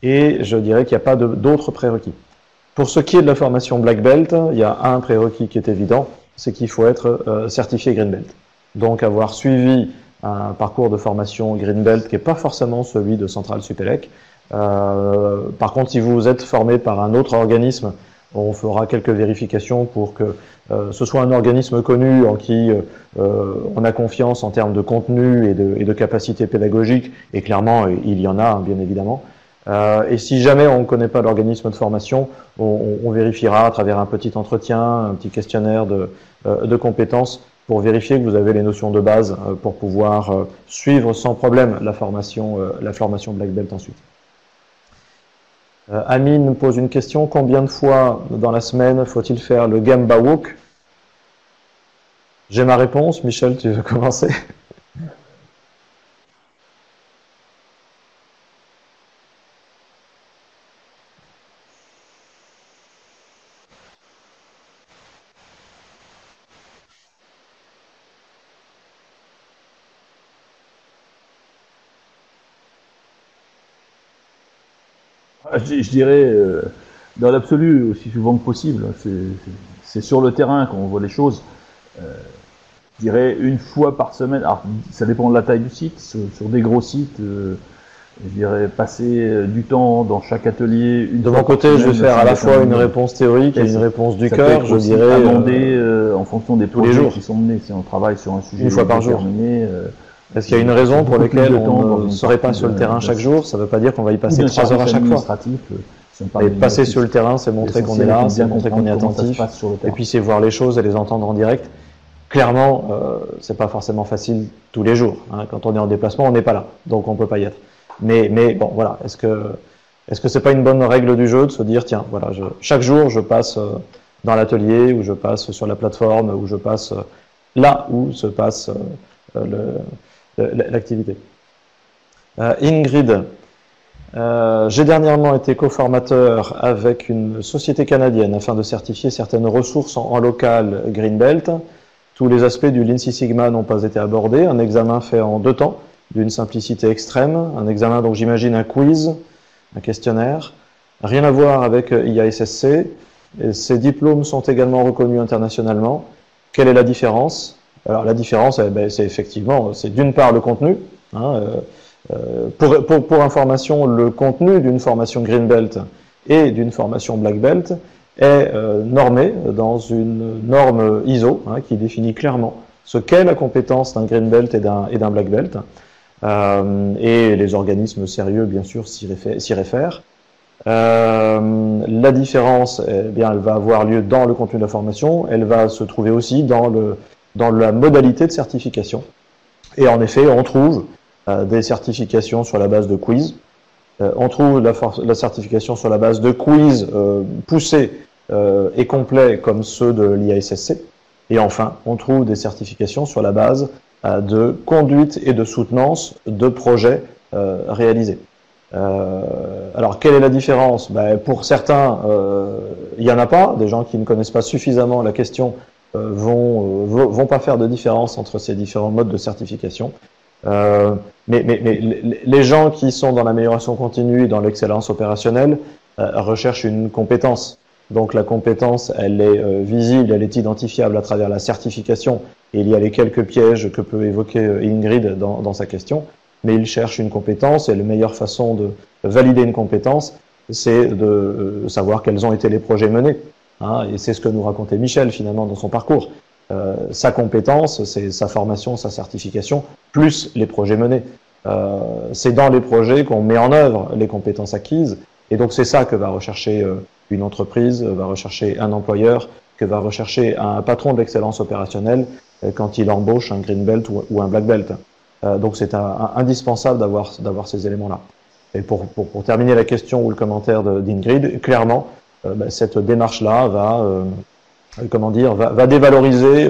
Et je dirais qu'il n'y a pas d'autres prérequis. Pour ce qui est de la formation Black Belt, il y a un prérequis qui est évident, c'est qu'il faut être certifié Green Belt. Donc avoir suivi un parcours de formation Green Belt qui n'est pas forcément celui de Centrale Supélec. Par contre, si vous êtes formé par un autre organisme, on fera quelques vérifications pour que ce soit un organisme connu en qui on a confiance en termes de contenu et de capacité pédagogique, et clairement il y en a, bien évidemment. Et si jamais on ne connaît pas l'organisme de formation, on vérifiera à travers un petit entretien, un petit questionnaire de compétences pour vérifier que vous avez les notions de base pour pouvoir suivre sans problème la formation Black Belt ensuite. Amine pose une question: combien de fois dans la semaine faut-il faire le Gemba Walk? J'ai ma réponse. Michel, tu veux commencer? Je dirais, dans l'absolu, aussi souvent que possible. C'est sur le terrain qu'on voit les choses. Je dirais une fois par semaine. Alors, ça dépend de la taille du site. Sur des gros sites, je dirais passer du temps dans chaque atelier. De mon côté, je vais faire à la fois une réponse théorique et une réponse du cœur. Je dirais amender en fonction des projets qui sont menés. Si on travaille sur un sujet une fois par jour. Est-ce qu'il y a une raison pour laquelle on ne serait pas sur le terrain chaque jour? Ça ne veut pas dire qu'on va y passer 3 heures à chaque fois. Et passer sur le terrain, c'est montrer qu'on est là, c'est montrer qu'on est attentif, et puis c'est voir les choses et les entendre en direct. Clairement, c'est pas forcément facile tous les jours. Hein. Quand on est en déplacement, on n'est pas là, donc on peut pas y être. Mais bon, voilà. Est-ce que c'est pas une bonne règle du jeu de se dire, tiens, voilà, chaque jour, je passe dans l'atelier, ou je passe sur la plateforme, ou je passe là où se passe l'activité. Ingrid, j'ai dernièrement été co-formateur avec une société canadienne afin de certifier certaines ressources en local Green Belt. Tous les aspects du Lean Six Sigma n'ont pas été abordés. Un examen fait en 2 temps, d'une simplicité extrême. Un examen, donc j'imagine un quiz, un questionnaire. Rien à voir avec IASSC. Et ces diplômes sont également reconnus internationalement. Quelle est la différence? Alors la différence, c'est effectivement, c'est d'une part le contenu. Hein, pour information, le contenu d'une formation Green Belt et d'une formation Black Belt est normé dans une norme ISO qui définit clairement ce qu'est la compétence d'un Green Belt et d'un Black Belt. Et les organismes sérieux, bien sûr, s'y réfèrent. La différence, eh bien, elle va avoir lieu dans le contenu de la formation, elle va se trouver aussi dans la modalité de certification. Et en effet, on trouve des certifications sur la base de quiz. On trouve la certification sur la base de quiz poussés et complets comme ceux de l'IASSC. Et enfin, on trouve des certifications sur la base de conduite et de soutenance de projets réalisés. Alors, quelle est la différence? Pour certains, il n'y en a pas. Des gens qui ne connaissent pas suffisamment la question vont pas faire de différence entre ces différents modes de certification. Mais les gens qui sont dans l'amélioration continue et dans l'excellence opérationnelle recherchent une compétence. Donc la compétence, elle est visible, elle est identifiable à travers la certification. Et il y a les quelques pièges que peut évoquer Ingrid dans sa question. Mais ils cherchent une compétence et la meilleure façon de valider une compétence, c'est de savoir quels ont été les projets menés. Hein, et c'est ce que nous racontait Michel finalement dans son parcours. Sa compétence, c'est sa formation, sa certification, plus les projets menés. C'est dans les projets qu'on met en œuvre les compétences acquises. Et donc c'est ça que va rechercher une entreprise, va rechercher un employeur, que va rechercher un patron de l'excellence opérationnelle quand il embauche un green belt ou un black belt. Donc c'est indispensable d'avoir ces éléments-là. Et pour terminer la question ou le commentaire d'Ingrid, clairement, cette démarche-là va dévaloriser,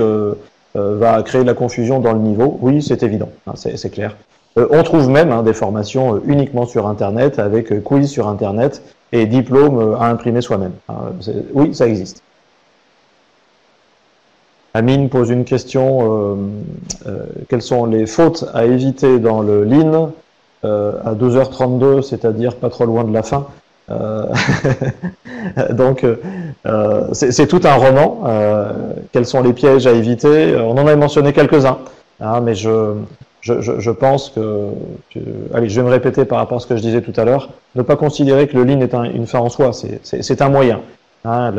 va créer de la confusion dans le niveau. Oui, c'est évident, hein, c'est clair. On trouve même des formations uniquement sur Internet, avec quiz sur Internet et diplôme à imprimer soi-même. Oui, ça existe. Amine pose une question, quelles sont les fautes à éviter dans le Lean à 2h32, c'est-à-dire pas trop loin de la fin. Donc, c'est tout un roman. Quels sont les pièges à éviter? On en a mentionné quelques-uns, hein, mais je pense que... Allez, je vais me répéter par rapport à ce que je disais tout à l'heure. Ne pas considérer que le Lean est une fin en soi, c'est un moyen. Hein,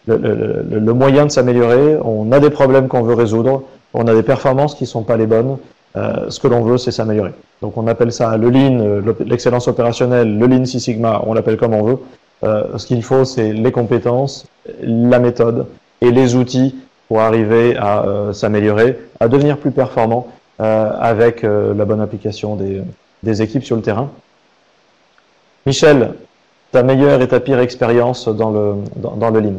le moyen de s'améliorer, on a des problèmes qu'on veut résoudre, on a des performances qui ne sont pas les bonnes, ce que l'on veut, c'est s'améliorer. Donc on appelle ça le Lean, l'excellence opérationnelle, le Lean Six Sigma, on l'appelle comme on veut. Ce qu'il faut, c'est les compétences, la méthode et les outils pour arriver à s'améliorer, à devenir plus performant avec la bonne application des équipes sur le terrain. Michel, ta meilleure et ta pire expérience dans le Lean?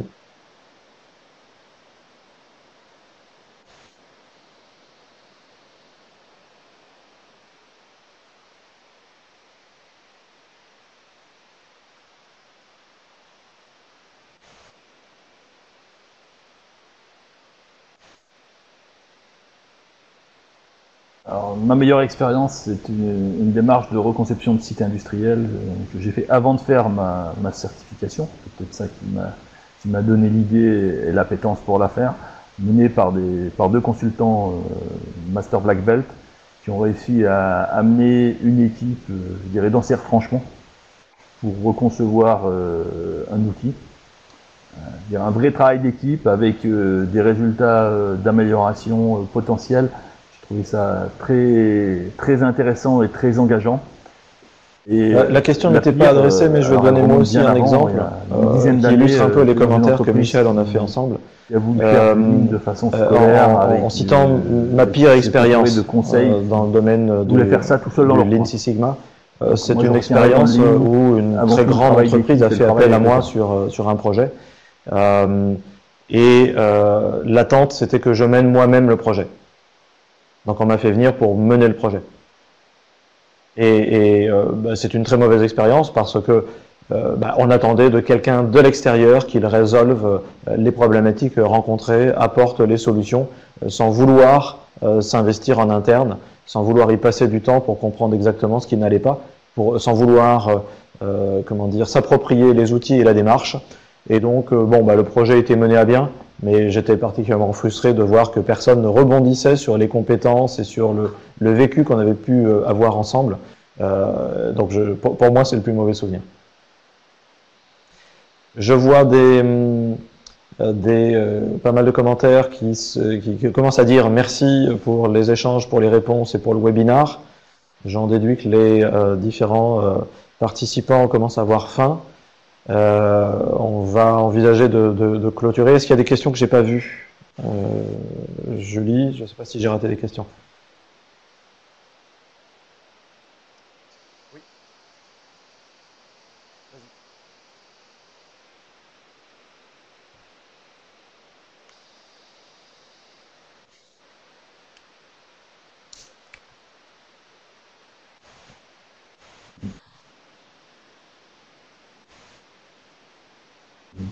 Alors, ma meilleure expérience, c'est une démarche de reconception de site industriel que j'ai fait avant de faire ma certification. C'est peut-être ça qui m'a donné l'idée et l'appétence pour la faire, menée par deux consultants Master Black Belt qui ont réussi à amener une équipe, je dirais, d'Ansères franchement, pour reconcevoir un outil. Un vrai travail d'équipe avec des résultats d'amélioration potentiels. J'ai trouvé ça très intéressant et très engageant. Et la question n'était pas adressée, mais je vais donner moi aussi un exemple qui illustre un peu les commentaires que Michel en a fait ensemble. De façon scolaire, en citant ma pire expérience dans le domaine du Lean Six Sigma. C'est une expérience où une très grande entreprise a fait appel à moi sur un projet. L'attente, c'était que je mène moi-même le projet. Donc on m'a fait venir pour mener le projet. C'est une très mauvaise expérience parce que on attendait de quelqu'un de l'extérieur qu'il résolve les problématiques rencontrées, apporte les solutions, sans vouloir s'investir en interne, sans vouloir y passer du temps pour comprendre exactement ce qui n'allait pas, sans vouloir s'approprier les outils et la démarche. Et donc le projet était mené à bien, mais j'étais particulièrement frustré de voir que personne ne rebondissait sur les compétences et sur le vécu qu'on avait pu avoir ensemble. Donc pour moi, c'est le plus mauvais souvenir. Je vois pas mal de commentaires qui commencent à dire merci pour les échanges, pour les réponses et pour le webinar. J'en déduis que les différents participants commencent à avoir faim. On va envisager de clôturer. Est-ce qu'il y a des questions que j'ai pas vues? Julie, je ne sais pas si j'ai raté des questions.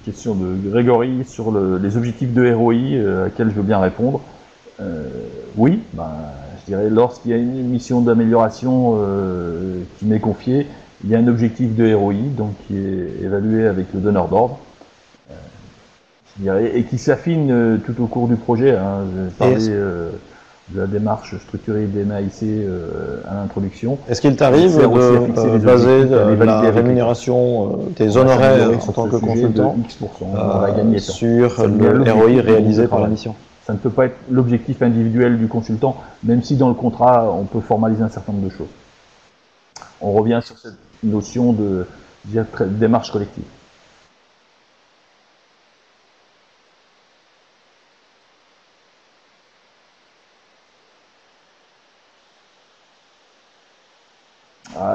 question de Grégory sur les objectifs de ROI, à laquelle je veux bien répondre. Oui, je dirais lorsqu'il y a une mission d'amélioration qui m'est confiée, il y a un objectif de ROI, donc qui est évalué avec le donneur d'ordre, je dirais, et qui s'affine tout au cours du projet. Hein. J'ai parlé de la démarche structurée des MAIC à l'introduction. Est-ce qu'il t'arrive de baser la rémunération des honoraires en tant que consultant sur le ROI réalisé par la mission? Ça ne peut pas être l'objectif individuel du consultant, même si dans le contrat, on peut formaliser un certain nombre de choses. On revient sur cette notion de démarche collective.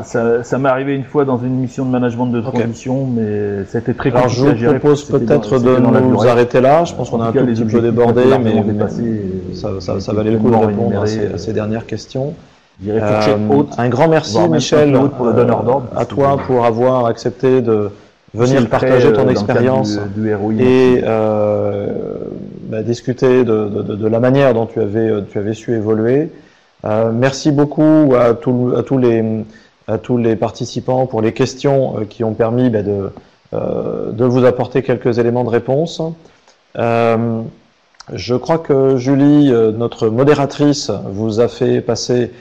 Ça m'est arrivé une fois dans une mission de management de transition, mais ça a été très compliqué à gérer. Alors je vous propose peut-être de nous arrêter là. Je pense qu'on a un tout petit peu débordé, mais ça valait le coup de répondre à ces dernières questions. Un grand merci, Michel, à toi pour avoir accepté de venir partager ton expérience et discuter de la manière dont tu avais su évoluer. Merci beaucoup à tous les participants pour les questions qui ont permis de vous apporter quelques éléments de réponse. Je crois que Julie, notre modératrice, vous a fait passer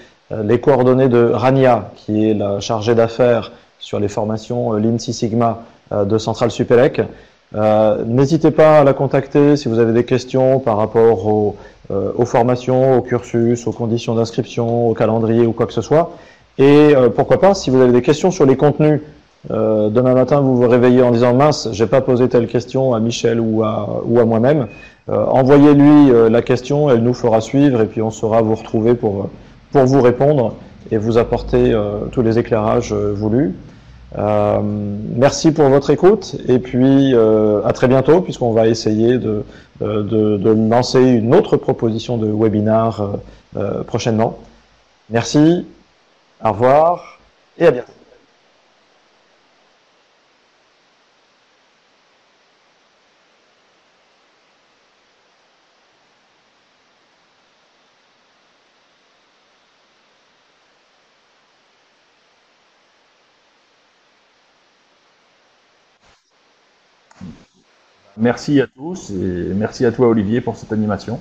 les coordonnées de Rania, qui est la chargée d'affaires sur les formations Lean Six Sigma de Centrale Supélec. N'hésitez pas à la contacter si vous avez des questions par rapport aux formations, au cursus, aux conditions d'inscription, au calendrier ou quoi que ce soit. Et pourquoi pas, si vous avez des questions sur les contenus, demain matin vous vous réveillez en disant « mince, j'ai pas posé telle question à Michel ou à moi-même », envoyez-lui la question, elle nous fera suivre et puis on saura vous retrouver pour vous répondre et vous apporter tous les éclairages voulus. Merci pour votre écoute et puis à très bientôt, puisqu'on va essayer de lancer une autre proposition de webinar prochainement. Merci, au revoir et à bientôt. Merci à tous et merci à toi Olivier pour cette animation.